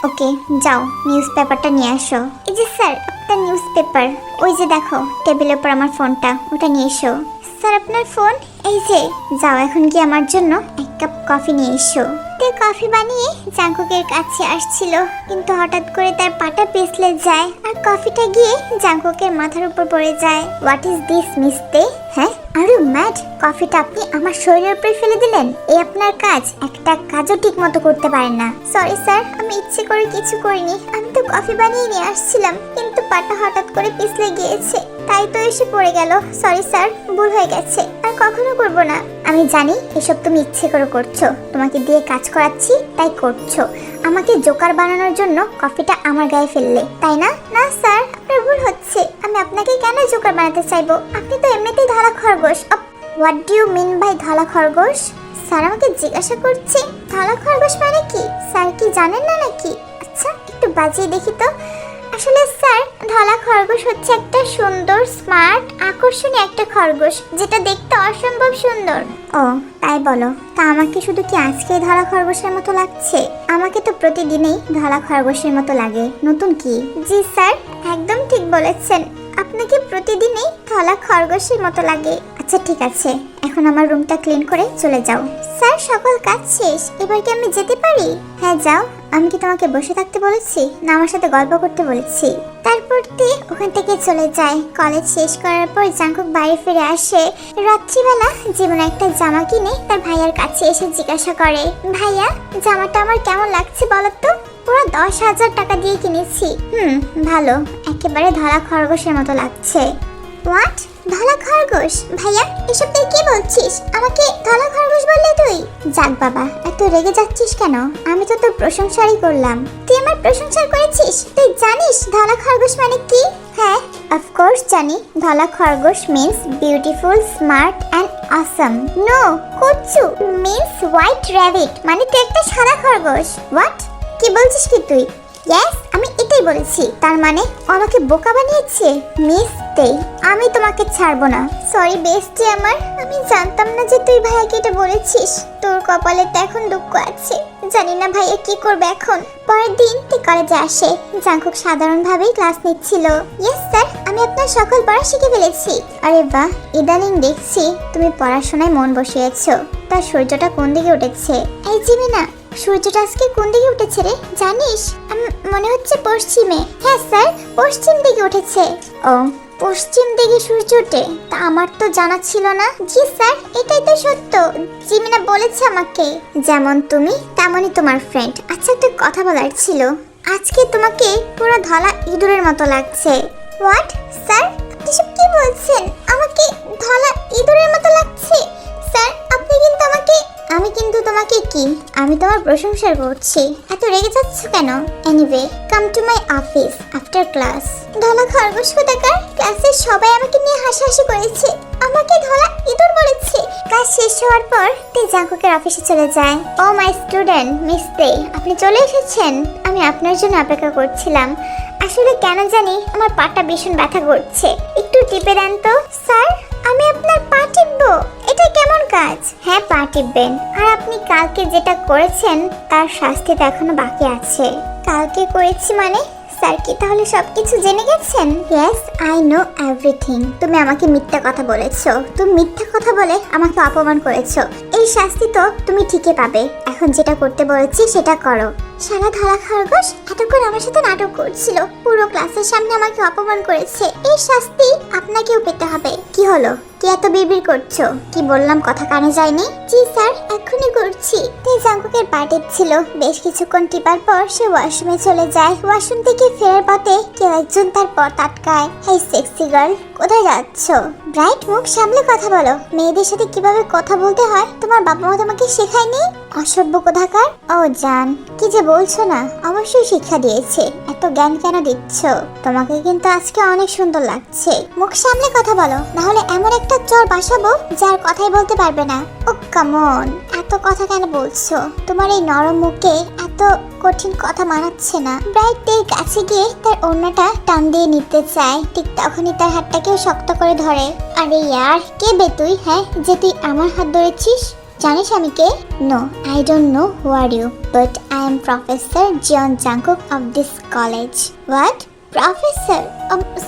ওকে যাও, নিউজ পেপারটা নিয়ে আসো। এই যে স্যার আপনার নিউজ পেপার। ওই যে দেখো টেবিলের উপর আমার ফোনটা, ওটা নিয়ে এসো। স্যার আপনার ফোন? এই যে। যাও এখন কি আমার জন্য এক কাপ কফি নিয়ে এসো। তে কফি বানিয়ে জাঙ্কুকের কাছে আসছিল, কিন্তু হঠাৎ করে তার পাটা পিছলে যায় আর কফিটা গিয়ে জাঙ্কুকের মাথার উপর পড়ে যায়। হোয়াট ইজ দিস মিস্তে? হ্যাঁ, আর ইউ ম্যাড? কফিটা আপনি আমার শরীরের উপরে ফেলে দিলেন? এই আপনার কাজ? একটা কাজও ঠিক মতো করতে পারেন না। সরি স্যার, আমি ইচ্ছে করে কিছু করিনি। আমি তো কফি বানিয়ে নিয়ে আসছিলাম, কিন্তু পাটা হঠাৎ করে পিছলে গিয়েছে, তাই তো এসে পড়ে গেল। সরি স্যার, ভুল হয়ে গেছে, আর কখনো করব না। আমি জানি এসব তুমি ইচ্ছে করে করছো, তোমাকে দিয়ে কাজ করাচ্ছি তাই করছো। আমাকে জোকার বানানোর জন্য কফিটা আমার গায়ে ফেললে, তাই না? না স্যার, আপনার ভুল হচ্ছে। আমি আপনাকে কেন জোকার বানাতে চাইবো? আপনি তো এমনিতেই ধলা খরগোশ। What do you mean by ধলা খরগোশ? স্যার আমাকে জিজ্ঞাসা করছে ধলা খরগোশ মানে কি। স্যার কি জানেন না নাকি? আচ্ছা একটু বাজিয়ে দেখি তো। আসলে স্যার, ধলা খরগোশ হচ্ছে একটা সুন্দর, স্মার্ট, আকর্ষণীয় একটা খরগোশ, যেটা দেখতে অসম্ভব সুন্দর। ও তাই বলো? তা আমাকে শুধু কি আজকেই ধলা খরগোশের মতো লাগছে? আমাকে তো প্রতিদিনই ধলা খরগোশের মতো লাগে, নতুন কি? জি স্যার, একদম ঠিক বলেছেন, আপনাকে প্রতিদিনই ধলা খরগোশের মতো লাগে। আচ্ছা ঠিক আছে, এখন আমার রুমটা ক্লিন করে চলে যাও। স্যার সকল কাজ শেষ, এবার কি আমি যেতে পারি? হ্যাঁ যাও। আমি কি তোমাকে বসে থাকতে বলেছি, না আমার সাথে গল্প করতে বলেছি? তারপর তে ওখান থেকে চলে যায়। কলেজ শেষ করার পর জাঙ্কুক বাড়ি ফিরে আসে। রাত্রিবেলা জীবন একটা জামা কিনে তার ভাইয়ার কাছে এসে জিজ্ঞাসা করে, ভাইয়া জামাটা আমার কেমন লাগছে বলো তো? পুরো 10,000 টাকা দিয়ে কিনেছি। ভালো, একেবারে ধলা খরগোশের মতো লাগছে। হোয়াট? ধলা খরগোশ? ভাইয়া এসব তুই কি বলছিস? আমাকে ধলা খরগোশ বললি তুই? যাক বাবা, এত রেগে যাচ্ছিস কেন? আমি তো তোর প্রশংসাই করলাম। তুই আমার প্রশংসা করেছিস? তুই জানিস ধলা খরগোশ মানে কি? হ্যাঁ অফকোর্স জানি। ধলা খরগোশ means beautiful, smart and awesome. No, কোচ্চু মিন্স হোয়াইট র্যাবিট, মানে তুই একটা সাদা খরগোশ। হোয়াট? কি বলছিস কি তুই? ইয়েস, আমি এটাই বলেছি। তার মানে আমাকে বোকা বানিয়েছে। মিস্তে, আমি তোমাকে ছাড়বো না। সরি বেস্টি আমার, আমি জানতাম না যে তুই ভাইয়াকে এটা বলেছিস। তোর কপালে তো এখন দুঃখ আছে। জানি না ভাইয়া কি করবে এখন। পরের দিন তুই কলেজে আসে। জাঙ্কুক সাধারণভাবেই ক্লাস নিচ্ছিল। ইয়েস স্যার, আমি আপনার সকল পড়া শিখে ফেলেছি। আরে বাহ, ইদানিং দেখছি তুমি পড়াশোনায় মন বসিয়েছো। তার সূর্যটা কোন দিকে উঠেছে? এই জিমিনা, সূর্যটা আজকে কোন দিকে উঠেছে রে জানিস? মনে হচ্ছে পশ্চিমে। হ্যাঁ স্যার, পশ্চিম দিকে উঠেছে। ও, পশ্চিম দিকে সূর্য ওঠে? তা আমার তো জানা ছিল না। জি স্যার, এটাই তো সত্য, জিমিনা বলেছে আমাকে। যেমন তুমি তেমনই তোমার ফ্রেন্ড। আচ্ছা একটা কথা বলার ছিল, আজকে তোমাকে পুরো ধলা ইঁদুরের মতো লাগছে। হোয়াট স্যার, আপনি সব কি আমি তোমার প্রশংসা করছি। এত রেগে যাচ্ছ কেন? Anyway, come to my office after class. ধলা খরগোশ কোথাকার, ক্লাসের সবাই আমাকে নিয়ে হাসাহাসি করেছে, আমাকে ধলা ইঁদুর বলেছে। ক্লাস শেষ হওয়ার পর তে জাঙ্কুকের অফিসে চলে যায়। ও মাই স্টুডেন্ট মিস তে, আপনি চলে এসেছেন। আমি আপনার জন্য অপেক্ষা করছিলাম। আসলে কেন জানি আমার পাটা ভীষণ ব্যথা করছে, একটু টিপে দেন তো। স্যার, আমি আপনার পা টিপবো? এটা কেমন কাজ? হ্যাঁ, পা টিপবেন। আর আপনি কালকে যেটা করেছেন তার শাস্তি তো এখনো বাকি আছে। কালকে করেছি মানে? স্যার কি তাহলে সবকিছু জেনে গেছেন? Yes, I know everything. তুমি আমাকে মিথ্যা কথা বলেছো। তুমি মিথ্যা কথা বলে আমাকে অপমান করেছো। এই শাস্তি তো তুমি ঠিকই পাবে। এখন যেটা করতে বলেছি সেটা করো। সারা ধলা খরগোশ এতক্ষণ আমার সাথে নাটক করছিল, পুরো ক্লাসের সামনে আমাকে অপমান করেছে। এই শাস্তি আপনাকেও পেতে হবে। কি হলো, কি এত বিড়বিড় করছো? কি বললাম কথা কানে যায়নি? জি স্যার, এক্ষুনি করছি। তাই জাঙ্কুকের পা টিপছিল। বেশ কিছুক্ষণ টিপার পর সে ওয়াশরুমে চলে যায়। ওয়াশরুম থেকে ফেরার পথে কেউ একজন তার পথ আটকায়। হেই সেক্সি গার্ল, কোথায় যাচ্ছ? ব্রাইট, মুখ সামলে কথা বলো। মেয়েদের সাথে কিভাবে কথা বলতে হয় তোমার বাবা মা তোমাকে শেখায়নি? অসভ্য কোথাকার। ও জান, কি যে বলছো না, অবশ্যই শিক্ষা দিয়েছে। এত জ্ঞান কেন দিচ্ছ? তোমাকে কিন্তু আজকে অনেক সুন্দর লাগছে। মুখ সামলে কথা বলো, নাহলে এমন একটা চর বাসাবো যার কথাই বলতে পারবে না। ও কামন, এত কথা কেন বলছো? তোমার এই নরম মুখে এত কঠিন কথা মানাচ্ছে না। ব্রাইট এর কাছে গিয়ে তার ওড়নাটা টান দিয়ে নিতে চায়, ঠিক তখনই তার হাতটাকেও শক্ত করে ধরে। আরে ইয়ার, কে বে তুই? হ্যাঁ, যে তুই আমার হাত ধরেছিস? জানিস আমি কে? No, I don't know who are you, but I am professor Jeon Jungkook of this college. What? Professor?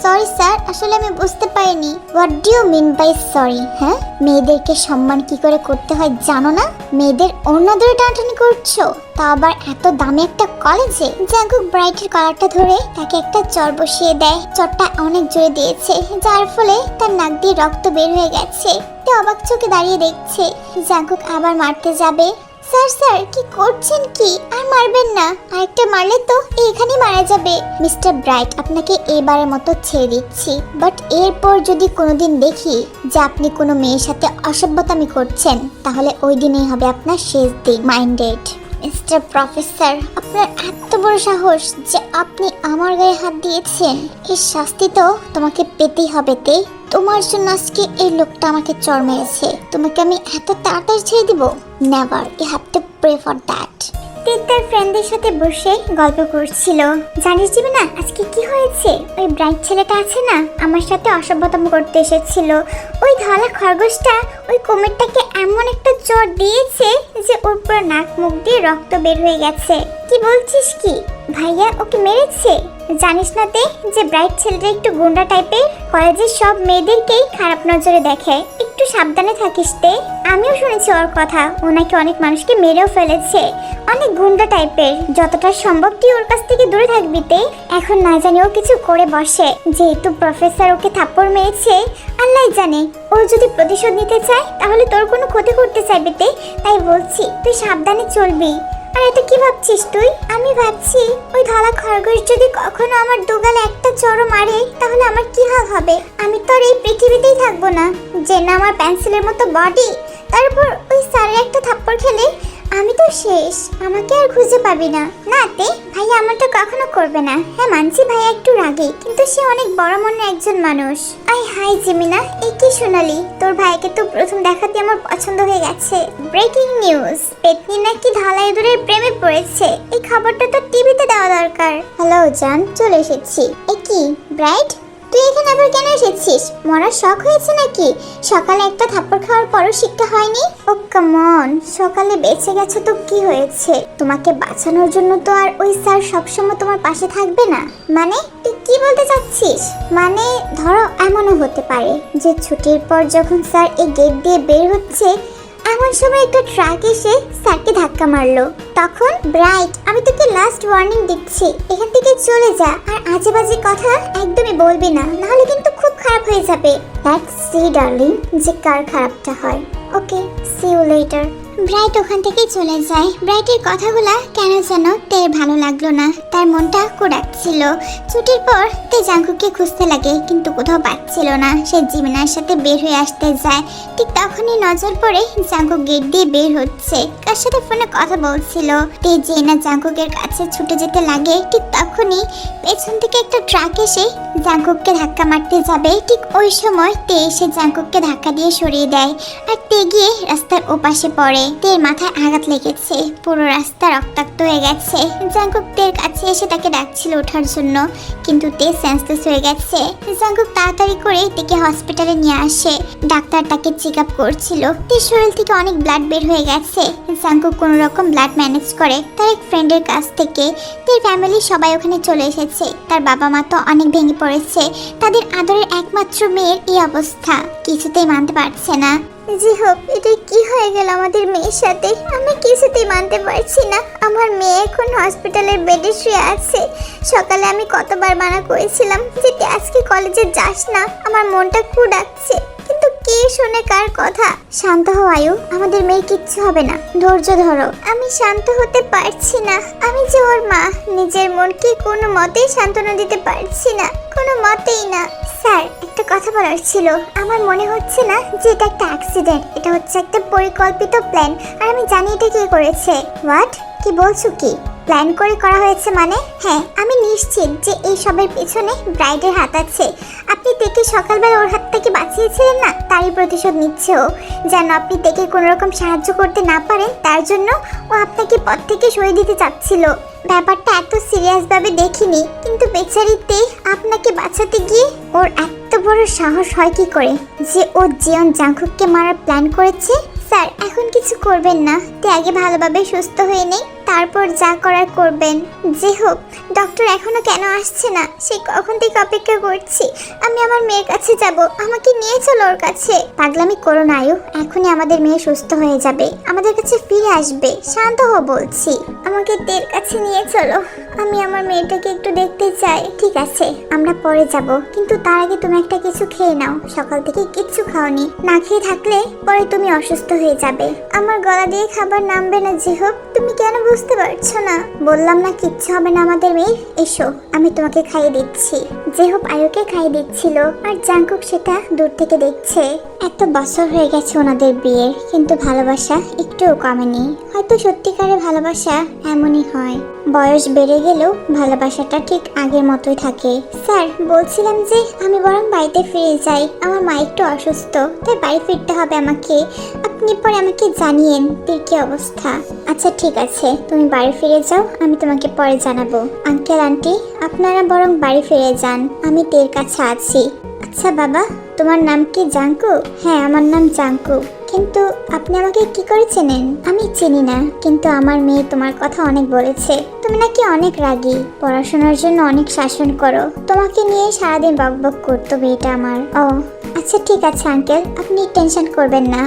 Sorry sir, আসলে আমি বুঝতে পারিনি। What do you mean by sorry? হ্যাঁ, মেয়েদেরকে সম্মান কি করে করতে হয় জানো না? মেয়েদের ওড়না ধরে টানাটানি করছো, তা আবার এত দামি একটা কলেজে। জাঙ্কুক ব্রাইটের কলারটা ধরে তাকে একটা চর বসিয়ে দেয়। চরটা অনেক জোরে দিয়েছে, যার ফলে তার নাক দিয়ে রক্ত বের হয়ে গেছে। সে অবাক চোখে দাঁড়িয়ে দেখছে। জাঙ্কুক আবার মারতে যাবে। স্যার স্যার, কি করছেন কি? আর মারবেন না, আরেকটা মারলে তো এইখানেই মারা যাবে। মিস্টার ব্রাইট, আপনাকে এবারের মতো ছেড়ে দিচ্ছি, বাট এরপর যদি কোনোদিন দেখি যে আপনি কোনো মেয়ের সাথে অসভ্যতামি করছেন, তাহলে ওই দিনেই হবে আপনার শেষ দিন। মাইন্ডেড। মিস্টার প্রফেসর, আপনার এত বড় সাহস যে আপনি আমার গায়ে হাত দিয়েছেন। এর শাস্তি তো তোমাকে পেতেই হবে। তে তোমার জন্য আজকে এই লোকটা আমাকে চড় মেরেছে, তোমাকে আমি এত তাড়াতাড়ি ছেড়ে দিব? Never, you have to pray for that. তার ফ্রেন্ডদের সাথে বসে গল্প করছিল। জানিস দিবি না আজকে কি হয়েছে? ওই ব্রাইট ছেলেটা আছে না, আমার সাথে অসভ্যতম করতে এসেছিল। ওই ধলা খরগোশটা ওই কুমিরটাকে এমন একটা চড় দিয়েছে যে ওর পুরো নাক মুখ দিয়ে রক্ত বের হয়ে গেছে। কি বলছিস কি? ভাইয়া ওকে মেরেছে? জানিস না তে যে ব্রাইট ছেলেটা একটু গুন্ডা টাইপের, কলেজের সব মেয়েদেরকেই খারাপ নজরে দেখে। একটু সাবধানে থাকিস তে। আমিও শুনেছি ওর কথা, ও নাকি অনেক মানুষকে মেরেও ফেলেছে। অনেক গুন্ডা টাইপের, যতটা সম্ভব তুই ওর কাছ থেকে দূরে থাকবি তে। এখন না জানি ও কিছু করে বসে। যেহেতু প্রফেসর ওকে থাপ্পড় মেরেছে, আল্লাহ জানে ও যদি প্রতিশোধ নিতে চায় তাহলে তোর কোনো ক্ষতি করতে চাইবে তে। তাই বলছি তুই সাবধানে চলবি। আর এটা কি ভাবছিস তুই? আমি ভাবছি ওই ধলা খরগোশ যদি কখনো আমার দুগালে একটা চড় মারে তাহলে আমার কি হাল হবে। আমি তো আর এই পৃথিবীতেই থাকবো না, যে না আমার পেন্সিলের মতো বডি, তারপর ওই স্যারের একটা থাপ্পড় খেলে আমি তো শেষ, আমাকে আর খুঁজে পাবি না। না তে, ভাইয়া আমারটা কখনো করবে না। হ্যাঁ মানছি ভাইয়া একটু রাগী, কিন্তু সে অনেক বড় মনের একজন মানুষ। আই হাই জিমিনা, এই কি শোনালি? তোর ভাইকে তো প্রথম দেখাতে আমার পছন্দ হয়ে গেছে। ব্রেকিং নিউজ, পেতনি নাকি ধলা ইঁদুরের প্রেমে পড়েছে। এই খবরটা তো টিভিতে দেওয়া দরকার। হ্যালো জান, চলে এসেছি। এ কি ব্রাইট, তুই এখানে আবার কেন এসেছিস? মরার শখ হয়েছে নাকি? সকালে একটা থাপ্পড় খাওয়ার পরও শিক্ষা হয়নি? ও কামন, সকালে বেঁচে গেছো তো কি হয়েছে? তোমাকে বাঁচানোর জন্য তো আর ওই স্যার সবসময় তোমার পাশে থাকবে না। মানে তুই কি বলতে চাচ্ছিস? মানে ধরো এমনও হতে পারে যে ছুটির পর যখন স্যার এই গেট দিয়ে বের হচ্ছে, এমন সময় একটা ট্রাক এসে স্যারকে ধাক্কা মারলো। তখন ব্রাইট, আমি তোকে লাস্ট ওয়ার্নিং দিচ্ছি, এখান থেকে চলে যা। আর আজে বাজে কথা একদমই বলবি না, নাহলে কিন্তু খুব খারাপ হয়ে যাবে। লেটস সি ডার্লিং যে কার খারাপটা হয়। ওকে, সি ইউ লেটার। ব্রাইট ওখান থেকে চলে যায়। ব্রাইটের কথাগুলা কেন যেন তের ভালো লাগলো না, তার মনটা কোড়াচ্ছিল। ছুটির পর তে জাঙ্কুককে খুঁজতে লাগে, কিন্তু কোথাও পাচ্ছিল না। সে জিমিনার সাথে বের হয়ে আসতে যায়, ঠিক তখনই নজর পড়ে জাঙ্কুক গেট দিয়ে বের হচ্ছে। কার সাথে ফোনে কথা বলছিল। তে যে না জাঙ্কুকের কাছে ছুটে যেতে লাগে, ঠিক তখনই পেছন থেকে একটা ট্রাক এসে জাঙ্কুককে ধাক্কা মারতে যাবে। ঠিক ওই সময় তে এসে জাঙ্কুককে ধাক্কা দিয়ে সরিয়ে দেয়, আর তে গিয়ে রাস্তার ওপাশে পড়ে। তের মাথায় আঘাত লেগেছে, পুরো রাস্তা রক্তাক্ত হয়ে গেছে। জাঙ্কুক তের কাছে এসে তাকে ডাকছিল ওঠার জন্য, কিন্তু তে সেন্সলেস হয়ে গেছে। জাঙ্কুক তাড়াতাড়ি করে তেকে হসপিটালে নিয়ে আসে। ডাক্তার তাকে চেক আপ করছিল। তের শরীর থেকে অনেক ব্লাড বের হয়ে গেছে। জাঙ্কুক কোনো রকম ব্লাড ম্যানেজ করে তার এক ফ্রেন্ডের কাছ থেকে। তের ফ্যামিলি সবাই ওখানে চলে এসেছে। তার বাবা মা তো অনেক ভেঙে পড়েছে। তাদের আদরের একমাত্র মেয়ের এই অবস্থা, কিছুতেই মানতে পারছে না। জি হোক, এটা কি হয়ে গেল আমাদের মেয়ের সাথে? আমি কিছুতেই মানতে পারছি না। আমার মেয়ে এখন হসপিটালের বেডে শুয়ে আছে। সকালে আমি কতবার মানা করেছিলাম যে তুই আজকে কলেজে যাস না, আমার মনটা কুড়াচ্ছে, কিন্তু কে শোনে কার কথা? শান্ত হও আয়ু, আমাদের মেয়ের কিচ্ছু হবে না, ধৈর্য ধরো। আমি শান্ত হতে পারছি না। আমি যে ওর মা, নিজের মনকে কোনো মতেই সান্ত্বনা দিতে পারছি না, কোনো মতেই না। স্যার, একটা কথা বলার ছিল। আমার মনে হচ্ছে না যে এটা একটা অ্যাক্সিডেন্ট, এটা হচ্ছে একটা পরিকল্পিত প্ল্যান, আর আমি জানি এটা কে করেছে। হোয়াট? কি বলছো? কি প্ল্যান করে করা হয়েছে মানে? হ্যাঁ, আমি নিশ্চিত যে এই সবের পেছনে ব্রাইডের হাত আছে। আপনি তেকে সকালবেলা ওর হাত থেকে বাঁচিয়েছিলেন না, তারই প্রতিশোধ নিচ্ছে ও। যেন আপনি তেকে কোনো রকম সাহায্য করতে না পারেন, তার জন্য ও আপনাকে পথ থেকে সরিয়ে দিতে চাচ্ছিল। ব্যাপারটা এত সিরিয়াসভাবে দেখিনি, কিন্তু বেচারিতে আপনাকে বাঁচাতে গিয়ে ওর এত বড় সাহস হয় কি করে যে ও জিয়ন জাঙ্কুককে মারার প্ল্যান করেছে? স্যার, এখন কিছু করবেন না, তে আগে ভালোভাবে সুস্থ হয়ে নেই, তারপর যা করার করবেন। যে হোক, ডক্টর এখনো কেন আসছে না? সে কখন থেকে অপেক্ষা করছি। আমি আমার মেয়ের কাছে যাব, আমাকে নিয়ে চলো ওর কাছে। পাগলামি করো না আয়ু, এখনই আমাদের মেয়ে সুস্থ হয়ে যাবে, আমাদের কাছে ফিরে আসবে। শান্ত হও বলছি। আমাকে তের কাছে নিয়ে চলো, আমি আমার মেয়েটাকে একটু দেখতে চাই। ঠিক আছে, আমরা পরে যাব, কিন্তু তার আগে তুমি একটা কিছু খেয়ে নাও। সকাল থেকে কিচ্ছু খাওনি, না খেয়ে থাকলে পরে তুমি অসুস্থ হয়ে যাবে। আমার গলা দিয়ে খাবার নামবে না। যে হোক, তুমি কেন বুঝতে পারছো না? বললাম না কিচ্ছু হবে না আমাদের মেয়ের। এসো, আমি তোমাকে খাইয়ে দিচ্ছি। যে হোক আয়ুকে খাইয়ে দিচ্ছিল, আর জাঙ্কুক সেটা দূর থেকে দেখছে। এত বছর হয়ে গেছে ওনাদের বিয়ের, কিন্তু ভালোবাসা একটুও কমেনি। হয়তো সত্যিকারের ভালোবাসা এমনই হয়, বয়স বেড়ে গেলেও ভালোবাসাটা ঠিক আগের মতোই থাকে। স্যার, বলছিলাম যে আমি বরং বাড়িতে ফিরে যাই, আমার মা একটু অসুস্থ, তাই বাড়ি ফিরতে হবে আমাকে। আপনি পরে আমাকে জানিয়েন তোর কি অবস্থা। আচ্ছা ঠিক আছে, তুমি বাড়ি ফিরে যাও, আমি তোমাকে পরে জানাবো। আঙ্কেল আন্টি, আপনারা বরং বাড়ি ফিরে যান, আমি তের কাছে আছি। আচ্ছা বাবা, তোমার নাম কি জাঙ্কু? হ্যাঁ, আমার নাম জাঙ্কু। কিন্তু আপনি আমাকে কি করে চেনেন? আমি চিনি না, কিন্তু আমার মেয়ে তোমার কথা অনেক বলেছে। তুমি নাকি অনেক রাগী, পড়াশোনার জন্য অনেক শাসন করো, তোমাকে নিয়ে সারাদিন বকবক করতো মেয়েটা আমার। ও আচ্ছা ঠিক আছে আঙ্কেল, আপনি টেনশন করবেন না,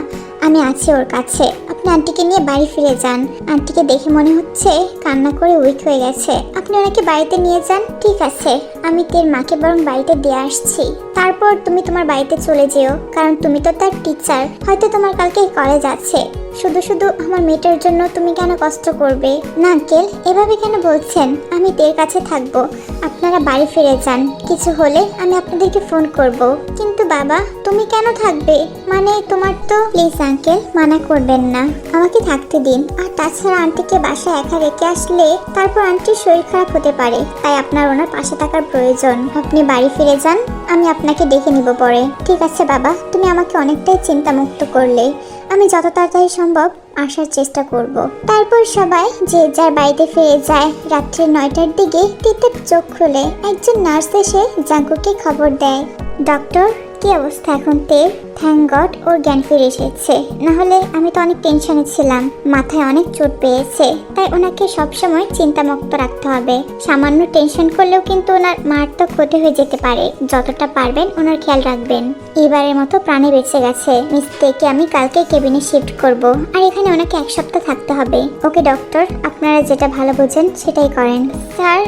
আমি আছি ওর কাছে। আপনি আন্টিকে নিয়ে বাড়ি ফিরে যান। আন্টিকে দেখে মনে হচ্ছে কান্না করে উইক হয়ে গেছে, আপনি ওনাকে বাড়িতে নিয়ে যান। ঠিক আছে, আমি তের মাকে বরং বাড়িতে দিয়ে আসছি, তারপর তুমি তোমার বাড়িতে চলে যেও, কারণ তুমি তো তার টিচার, হয়তো তোমার কালকে কলেজ আছে। শুধু শুধু আমার মেয়েটার জন্য তুমি কেন কষ্ট করবে? না আঙ্কেল, এভাবে কেন বলছেন? আমি তের কাছে থাকবো, আপনারা বাড়ি ফিরে যান, কিছু হলে আমি আপনাদেরকে ফোন করব। কিন্তু বাবা, তুমি কেন থাকবে? মানে তোমার তো। প্লিজ আঙ্কেল, মানা করবেন না, আমাকে থাকতে দিন। আর তাছাড়া আন্টিকে বাসায় একা রেখে আসলে তারপর আন্টির শরীর খারাপ হতে পারে, তাই আপনার ওনার পাশে থাকার প্রয়োজন। আপনি বাড়ি ফিরে যান, আমি আপনাকে দেখে নিব পরে। ঠিক আছে বাবা, তুমি আমাকে অনেকটাই চিন্তামুক্ত করলে, আমি যত তাড়াতাড়ি সম্ভব আসার চেষ্টা করব। তারপর সবাই যে যার বাড়িতে ফিরে যায়। রাত্রি 9টার দিকে তিতার চোখ খুলে একজন নার্স এসে জাঙ্কুকে খবর দেয়, ডক্টর, কি অবস্থা এখন তের? থ্যাংক গড ওর জ্ঞান ফিরে এসেছে, না হলে আমি তো অনেক টেনশনে ছিলাম, মাথায় অনেক চোট পেয়েছে, তাই ওনাকে সবসময় চিন্তামুক্ত রাখতে হবে। সামান্য টেনশন করলেও কিন্তু ওনার মারাত্মক ক্ষতি হয়ে যেতে পারে, যতটা পারবেন ওনার খেয়াল রাখবেন। এবারের মতো প্রাণে বেঁচে গেছে। মিস তেকে আমি কালকে কেবিনে শিফট করব, আর এখানে ওনাকে 1 সপ্তাহ থাকতে হবে। ওকে ডক্টর, আপনারা যেটা ভালো বোঝেন সেটাই করেন। স্যার,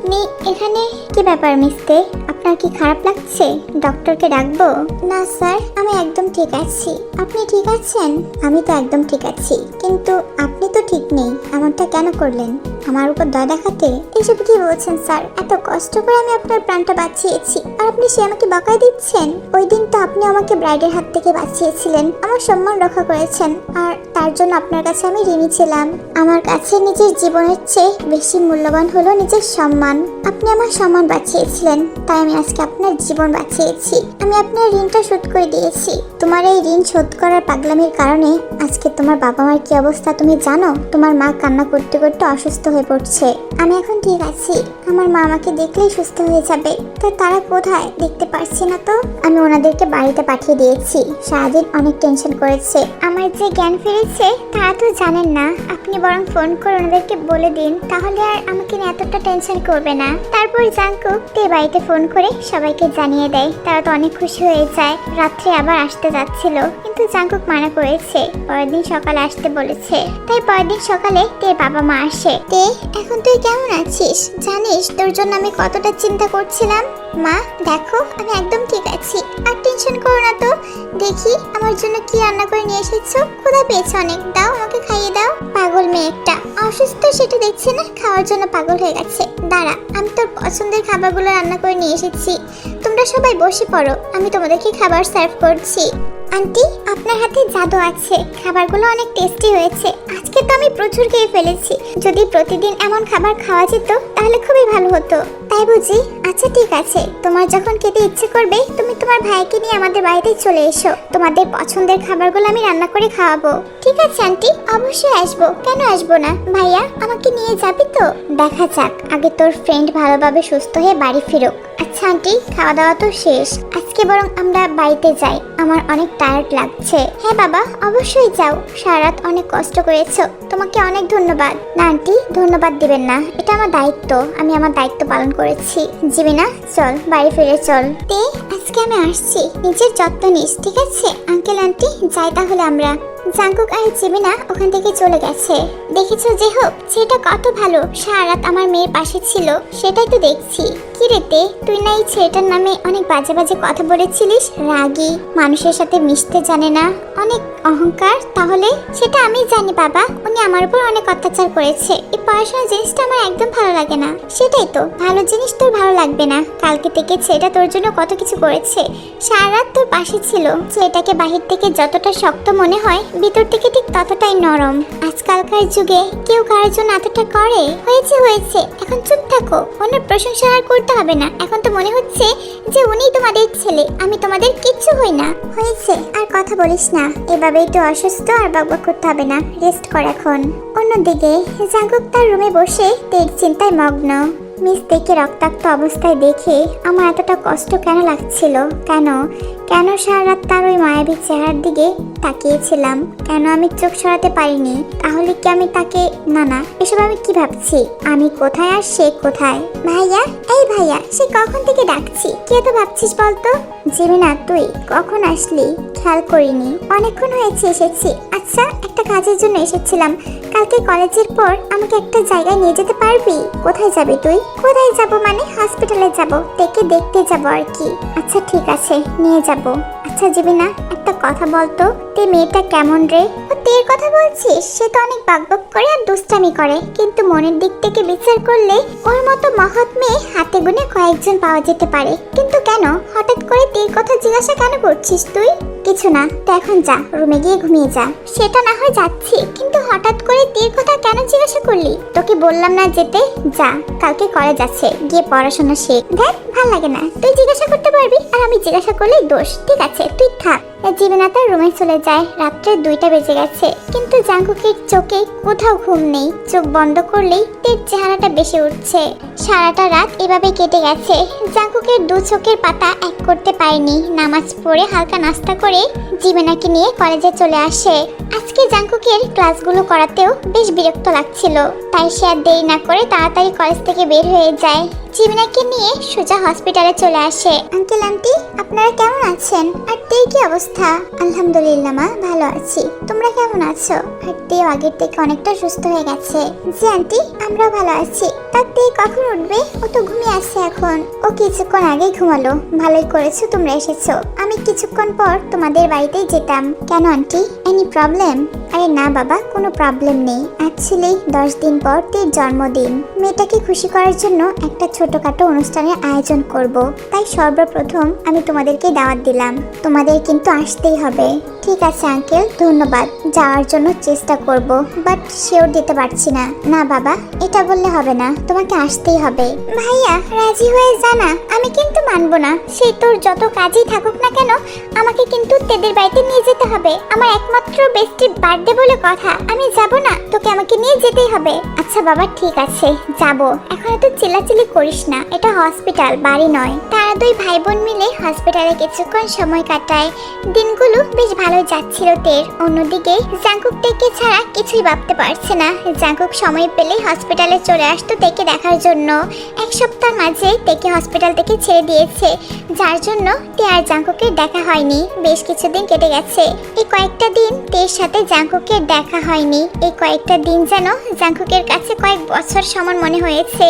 আপনি এখানে? কি ব্যাপার মিস্তে, আপনার কি খারাপ লাগছে? ডক্টরকে ডাকবো? না স্যার, আমি একদম ঠিক আছি। আপনি ঠিক আছেন? আমি তো একদম ঠিক আছি, কিন্তু আপনি তো ঠিক নেই। এমনটা কেন করলেন? আমার উপর দয়া দেখাতে? এসব কি বলছেন স্যার? এত কষ্ট করে আমি আপনার প্রাণটা বাঁচিয়েছি, আর আপনি সে আমাকে বকাই দিচ্ছেন? ওই দিন তো আপনি আমাকে ব্রাইডের হাত থেকে বাঁচিয়েছিলেন, আমার সম্মান রক্ষা করেছেন, আর তার জন্য আপনার কাছে আমি ঋণী ছিলাম। আমার কাছে নিজের জীবনের চেয়ে বেশি মূল্যবান হলো নিজের সম্মান। আপনি আমার সম্মান বাঁচিয়েছিলেন, তাই আমি আজকে আপনার জীবন বাঁচিয়েছি। আমি আপনার ঋণটা শোধ করে দিয়েছি। তোমার এই ঋণ শোধ করার পাগলামির কারণে আজকে তোমার বাবা মার কি অবস্থা তুমি জানো? তোমার মা কান্না করতে করতে অসুস্থ হয়ে পড়ছে। আমি এখন ঠিক আছি, আমার মা আমাকে দেখলেই সুস্থ হয়ে যাবে। তো তারা কোথায়? দেখতে পারছি না তো। আমি ওনাদেরকে বাড়িতে পাঠিয়ে দিয়েছি, সারাদিন অনেক টেনশন করেছে। আমার যে জ্ঞান ফিরেছে তারা তো জানেন না। আপনি বরং ফোন করে ওনাদেরকে বলে দিন, তাহলে আর আমাকে নিয়ে এতটা টেনশন করবে না। তারপর জাঙ্কুক তে বাড়িতে ফোন করে সবাইকে জানিয়ে দেয়। তারা তো অনেক খুশি হয়ে যায়। রাত্রে আবার আসতে যাচ্ছিল, কিন্তু জাঙ্কুক মানা করেছে, পরের দিন সকালে আসতে বলেছে। তাই পরের দিন সকালে তে বাবা মা আসে। তে, এখন তুই কেমন আছিস? জানিস তোর জন্য আমি কতটা চিন্তা করছিলাম। মা দেখো, আমি একদম ঠিক আছি, আর টেনশন করো না তো। দেখি আমার জন্য কি রান্না করে নিয়ে এসেছো। ক্ষুধা পেয়েছে অনেক, দাও আমাকে খাইয়ে দাও। পাগল মেয়ে একটা, অসুস্থ সেটা দেখছে না, খাওয়ার জন্য পাগল হয়ে গেছে। দাঁড়া, আমি তোর পছন্দের খাবারগুলো রান্না করে নিয়ে এসেছি। তোমরা সবাই বসে পড়ো, আমি তোমাদেরকে খাবার সার্ভ করছি। আন্টি, আপনার হাতে জাদু আছে, খাবারগুলো অনেক টেস্টি হয়েছে। আজকে তো আমি প্রচুর খেয়ে ফেলেছি। যদি প্রতিদিন এমন খাবার খাওয়া যেত তাহলে খুবই ভালো হতো। তাই বুঝি? আচ্ছা ঠিক আছে, তোমার যখন খেতে ইচ্ছে করবে তুমি তোমার ভাইকে নিয়ে আমাদের বাড়িতে চলে এসো। তোমাদের পছন্দের খাবারগুলো আমি রান্না করে খাওয়াবো। ঠিক আছে আন্টি, অবশ্যই আসবো, কেন আসবো না। ভাইয়া, আমাকে নিয়ে যাবি তো? দেখা যাক, আগে তোর ফ্রেন্ড ভালোভাবে সুস্থ হয়ে বাড়ি ফিরুক। আচ্ছা আন্টি, খাওয়া দাওয়া তো শেষ, আজকে বরং আমরা বাড়িতে যাই, আমার অনেক টায়ার্ড লাগছে। হ্যাঁ বাবা, অবশ্যই যাও, সারা রাত অনেক কষ্ট করেছো, তোমাকে অনেক ধন্যবাদ। না আন্টি, ধন্যবাদ দিবেন না, এটা আমার দায়িত্ব, আমি আমার দায়িত্ব পালন করেছি। জিমিনা, চল বাড়ি ফিরে চল। তে, আজকে আমি আসছি, নিজের যত্ন নিস, ঠিক আছে? আঙ্কেল আন্টি, যাই তাহলে আমরা। জাঙ্কুক আর জিমিনা ওখান থেকে চলে গেছে। দেখেছো যে হোক, সেটা কত ভালো, সারা রাত আমার মেয়ের পাশে ছিল, সেটাই তো দেখছি। কি রে তে, তুই না এই ছেলেটার নামে অনেক বাজে বাজে কথা বলেছিলিস? রাগী, মানুষের সাথে মিশতে জানে না, অনেক অহংকার। তাহলে সেটা আমি জানি বাবা, উনি আমার উপর অনেক অত্যাচার করেছে। এই পড়াশোনার জিনিসটা আমার একদম ভালো লাগে না। সেটাই তো, ভালো জিনিস তোর ভালো লাগবে না। কালকে থেকে ছেলেটা তোর জন্য কত কিছু করেছে, সারা রাত তোর পাশে ছিল। ছেলেটাকে বাহির থেকে যতটা শক্ত মনে হয়, ভিতর থেকে ঠিক ততটাই নরম। আজকালকার যুগে কেউ কারোর জন্য এতটা করে? হয়েছে হয়েছে, এখন চুপ থাকো, ওনার প্রশংসা আর করতে হবে না। এখন তো মনে হচ্ছে যে উনিই তোমাদের ছেলে, আমি তোমাদের কিচ্ছু হই না। হয়েছে, আর কথা বলিস না, এভাবেই তো অসুস্থ, আর বকবক করতে হবে না, রেস্ট কর এখন। অন্যদিকে জাঙ্কুক তার রুমে বসে তের চিন্তায় মগ্ন। মিস দেখে রক্তাক্ত অবস্থায় দেখে আমার এতটা কষ্ট কেন লাগছিল? কেন কেন সারা রাত তার ওই মায়াবী চেহারার দিকে তাকিয়েছিলাম? কেন আমি চোখ সরাতে পারিনি? তাহলে কি আমি তাকে... না না, এসব আমি কি ভাবছি? আমি কোথায় আর সে কোথায়? ভাইয়া, এই ভাইয়া, সে কখন থেকে ডাকছি, কি এত ভাবছিস বলতো? জিমিনা, তুই কখন আসলি? খেয়াল করিনি, অনেকক্ষণ হয়েছে এসেছি। আচ্ছা, একটা কাজের জন্য এসেছিলাম। কালকে কলেজের পর আমাকে একটা জায়গায় নিয়ে যেতে পারবি? কোথায় যাবি তুই? কোথায় যাব মানে হসপিটালে যাব, তেকে দেখতে যাব আর কি। আচ্ছা ঠিক আছে, নিয়ে যাব। আচ্ছা জিমিনা, একটা কথা বলতো, তে মেয়েটা কেমন রে? ও তের কথা বলছিস? সে তো অনেক বকবক করে আর দুষ্টামি করে, কিন্তু মনের দিক থেকে বিচার করলে ওর মতো মহৎ মেয়ে হাতে গুনে কয়েকজন পাওয়া যেতে পারে। কিন্তু কেন হঠাৎ করে তের কথা জিজ্ঞাসা কেন করছিস তুই? কিছু না, তো এখন যা, রুমে গিয়ে ঘুমিয়ে যা। সেটা না হয় যাচ্ছি, কিন্তু হঠাৎ করে তের কথা কেন জিজ্ঞাসা করলি? তোকে বললাম না যেতে? যা, কালকে কলেজ আছে, গিয়ে পড়াশোনা শেখ। দেখ, ভাল লাগে না, তুই জিজ্ঞাসা করতে পারবি, আর আমি জিজ্ঞাসা করলেই দোষ। ঠিক আছে, তুই থাক। জিমিনা তার রুমে চলে যায়। রাত্রে 2টা বেজে গেছে, কিন্তু জাঙ্কুকের চোখে কোথাও ঘুম নেই। চোখ বন্ধ করলেই তের চেহারাটা বেশি উঠছে। সারাটা রাত এভাবে কেটে গেছে। জাঙ্কুকের 2 চোখের পাতা এক করতে পারেনি। নামাজ পড়ে হালকা নাস্তা করে জিমিনাকে নিয়ে কলেজে চলে আসে। আজকে জাঙ্কুকের ক্লাসগুলো করাতেও বেশ বিরক্ত লাগছিল, তাই সে আর দেরি না করে তাড়াতাড়ি কলেজ থেকে বের হয়ে যায়। জিমিনাকে নিয়ে সোজা হসপিটালে চলে আসে। আঙ্কেল আন্টি আপনারা কেমন আছেন? আর তের কি অবস্থা? আলহামদুলিল্লাহ মা, ভালো আছি। তোমরা কেমন আছো? আর তেও আগের থেকে অনেকটা সুস্থ হয়ে গেছে। জি আন্টি, আমরা ভালো আছি। তার তে কখন উঠবে? ও তো ঘুমিয়ে আছে এখন। ও কিছুক্ষণ আগেই ঘুমালো। ভালোই করেছো তোমরা এসেছো। আমি কিছুক্ষণ পর তোমাদের বাড়িতেই যেতাম। কেন আন্টি, এনি প্রবলেম? আরে না বাবা, কোনো প্রবলেম নেই। অ্যাকচুয়ালি 10 দিন পর তের জন্মদিন। মেয়েটাকে খুশি করার জন্য একটা ছোটখাটো অনুষ্ঠানের আয়োজন করব। তাই সর্বপ্রথম আমি তোমাদেরকে দাওয়াত দিলাম। তোমাদের কিন্তু আসতেই হবে। ঠিক আছে আঙ্কেল, ধন্যবাদ। যাওয়ার জন্য চেষ্টা করব, বাট শিওর দিতে পারছি না। না বাবা, এটা বললে হবে না, তোমাকে আসতেই হবে। ভাইয়া রাজি হয়ে জানা, আমি কিন্তু মানবো না। সে তোর যত কাজই থাকুক না কেন, আমাকে কিন্তু তেদের বাড়িতে নিয়ে যেতে হবে। আমার একমাত্র বেস্টির বার্থডে বলে কথা। আমি যাব না, তোকে আমাকে নিয়ে যেতেই হবে। আচ্ছা বাবা ঠিক আছে, যাব। এখন এত চিল্লাচিল্লি করিস না, এটা হসপিটাল, বাড়ি নয়। তারা দুই ভাই বোন মিলে হসপিটালে কিছুক্ষণ সময় কাটায়। দিনগুলো বেশ ভালো যাচ্ছিল তের। অন্যদিকে জাঙ্কুক তেকে ছাড়া কিছুই ভাবতে পারছে না। জাঙ্কুক সময় পেলেই হসপিটালে চলে আসতো তেকে দেখার জন্য। এক সপ্তাহ মাঝে তেকে হসপিটাল থেকে ছেড়ে দিয়েছে, যার জন্য তে আর জাঙ্কুকের দেখা হয়নি। বেশ কিছুদিন কেটে গেছে। এই কয়েকটা দিন তের সাথে জাঙ্কুকের দেখা হয়নি। এই কয়েকটা দিন যেন জাঙ্কুকের কাছে কয়েক বছর সমান মনে হয়েছে।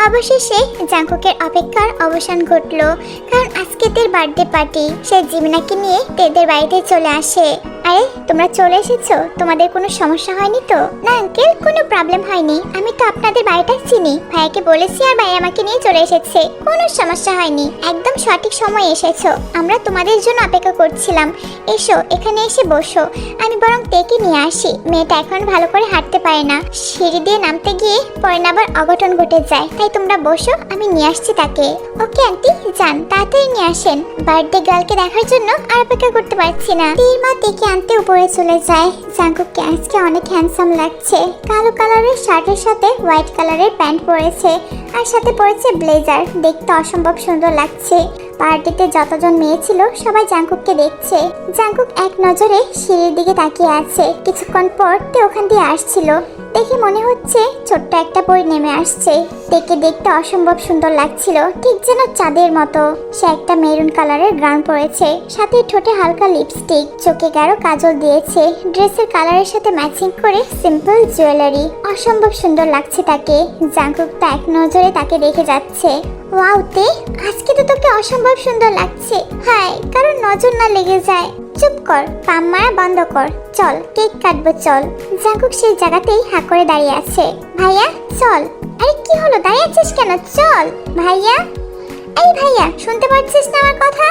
অবশেষে জাঙ্কুকের অপেক্ষার অবসান ঘটলো, কারণ আজকে তের বার্থডে পার্টি। সে জিমিনাকে নিয়ে তেদের বাড়িতে চলে আসে। আরে তোমরা চলে এসেছো, তোমাদের কোনো সমস্যা হয়নি তো? না আঙ্কেল, কোনো প্রবলেম হয়নি। আমি তো আপনাদের বাড়িটা চিনি, ভাইয়াকে বলেছি আর ভাই আমাকে নিয়ে চলে এসেছে। কোনো সমস্যা হয়নি, একদম সঠিক সময়ে এসেছো। আমরা তোমাদের জন্য অপেক্ষা করছিলাম। এসো এখানে এসে বসো। আমি বরং তেকে নিয়ে আসি। মেয়েটা এখন ভালো করে হাঁটতে পারে না। সিঁড়ি দিয়ে নামতে গিয়ে পরে না আবার অঘটন ঘটে যায়। তাই তোমরা বসো, আমি নিয়ে আসছি তাকে। ওকে আন্টি, যান তাড়াতাড়ি নিয়ে আসেন। বার্থডে গার্লকে দেখার জন্য আর অপেক্ষা করতে পারছি না। তীর মা তেকে আনতে উপরে চলে যায়। জাঙ্কুককে আজকে অনেক হ্যান্ডসাম লাগছে। কালো কালারের শার্টের সাথে হোয়াইট কালারের প্যান্ট পরেছে, আর সাথে পরেছে ব্লেজার। দেখতে অসম্ভব সুন্দর লাগছে। পার্টিতে যতজন মেয়ে ছিল সবাই জাঙ্কুককে দেখছে। জাঙ্কুক এক নজরে সিঁড়ির দিকে তাকিয়ে আছে। কিছুক্ষণ পর তে ওখান দিয়ে আসছিল। দেখে মনে হচ্ছে ছোট্ট একটা বই নেমে আসছে। দেখে দেখতে অসম্ভব সুন্দর লাগছিল, ঠিক যেন চাঁদের মতো। সে একটা মেরুন কালারের গাউন পরেছে, সাথে ঠোঁটে হালকা লিপস্টিক, চোখে গাঢ় কাজল দিয়েছে। ড্রেসের কালারের সাথে ম্যাচিং করে সিম্পল জুয়েলারি। অসম্ভব সুন্দর লাগছে তাকে। জাঙ্কুক তা এক নজরে তাকে দেখে যাচ্ছে। ওয়াও তে, আজকে তো তোকে অসম্ভব সুন্দর লাগছে। হাই, কারণ নজর না লেগে যায়। চুপ কর, পাম মারা বন্ধ কর। চল কেক কাটবো চল। জাঙ্কুক সেই জায়গাতেই হা করে দাঁড়িয়ে আছে। ভাইয়া চল। আরে কি হলো, দাঁড়িয়ে আছিস কেন? চল ভাইয়া। এই ভাইয়া, শুনতে পাচ্ছিস না আমার কথা?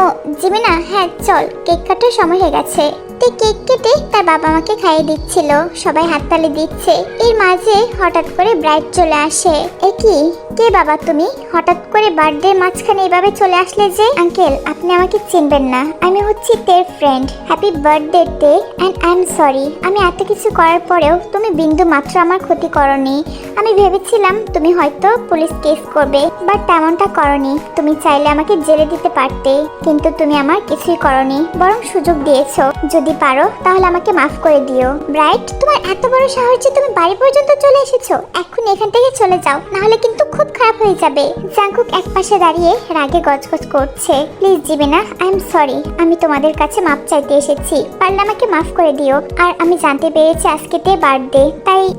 ও জিমিনা, হ্যাঁ চল, কেক কাটার সময় হয়ে গেছে। তে কেক কেটে তার বাবা মাকে খাইয়ে দিচ্ছিল। সবাই হাততালি দিচ্ছে। এর মাঝে হঠাৎ করে ব্রাইড চলে আসে। এ কি, কে বাবা তুমি? হঠাৎ করে বার্থডে মাঝখানে এইভাবে চলে আসলে যে? আঙ্কেল আপনি আমাকে চিনবেন না, আমি হচ্ছি তের ফ্রেন্ড। হ্যাপি বার্থডে তে, অ্যান্ড আই এম সরি। আমি এত কিছু করার পরেও তুমি বিন্দু মাত্র আমার ক্ষতি করনি। আমি ভেবেছিলাম তুমি হয়তো পুলিশ কেস করবে, বাট তেমনটা করনি। তুমি চাইলে আমাকে জেলে দিতে পারতে, কিন্তু তুমি আমার কিছুই করনি, বরং সুযোগ দিয়েছো। যদি পারো তাহলে আমাকে মাফ করে দিও। ব্রাইট, তোমার এত বড় সাহস যে তুমি বাড়ি পর্যন্ত চলে এসেছো। এখন এখান থেকে চলে যাও, নাহলে কিন্তু খুব খারাপ হয়ে যাবে। জাঙ্কুক এক পাশে দাঁড়িয়ে রাগে গজগজ করছে। Please Jimina, I am sorry. আমি তোমাদের কাছে মাফ চাইতে এসেছি, পারলে আমাকে মাফ করে দিও। আর আমি জানতে পেরেছি আজকে তে বার্থডে,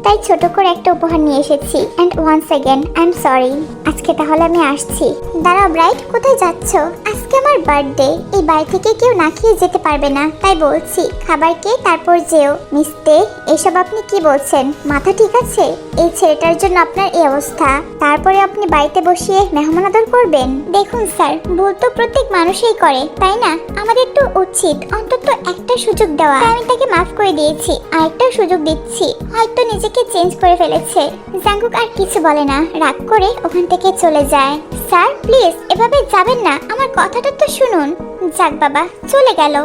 তাই ছোট করে একটা উপহার নিয়ে এসেছি। And once again I am sorry. আজকে তাহলে আমি আসছি। দাঁড়াও ব্রাইট, কোথায় যাচ্ছ? আজকে আমার বার্থডে, এই বাড়ি থেকে কেউ না খেয়ে যেতে পারবে না, তাই বলছি খাবার খেয়ে তারপর যেও। মিস্তে, এসব আপনি কি বলছেন? মাথা ঠিক আছে? এই ছেলেটার জন্য আপনার এই অবস্থা, তারপরে আপনি বাড়িতে বসিয়ে মেহমান আদর করবেন? দেখুন স্যার, ভুল তো প্রত্যেক মানুষই করে, তাই না? আমাদের তো উচিত অন্তত একটা সুযোগ দেওয়া। আমি তাকে মাফ করে দিয়েছি, আরেকটা সুযোগ দিচ্ছি। হয়তো নিজেকে চেঞ্জ করে ফেলেছে। জাঙ্কুক আর কিছু বলে না, রাগ করে ওখান থেকে চলে যায়। স্যার প্লিজ এভাবে যাবেন না, আমার কথাটা তো শুনুন। যাক বাবা, চলে গেল।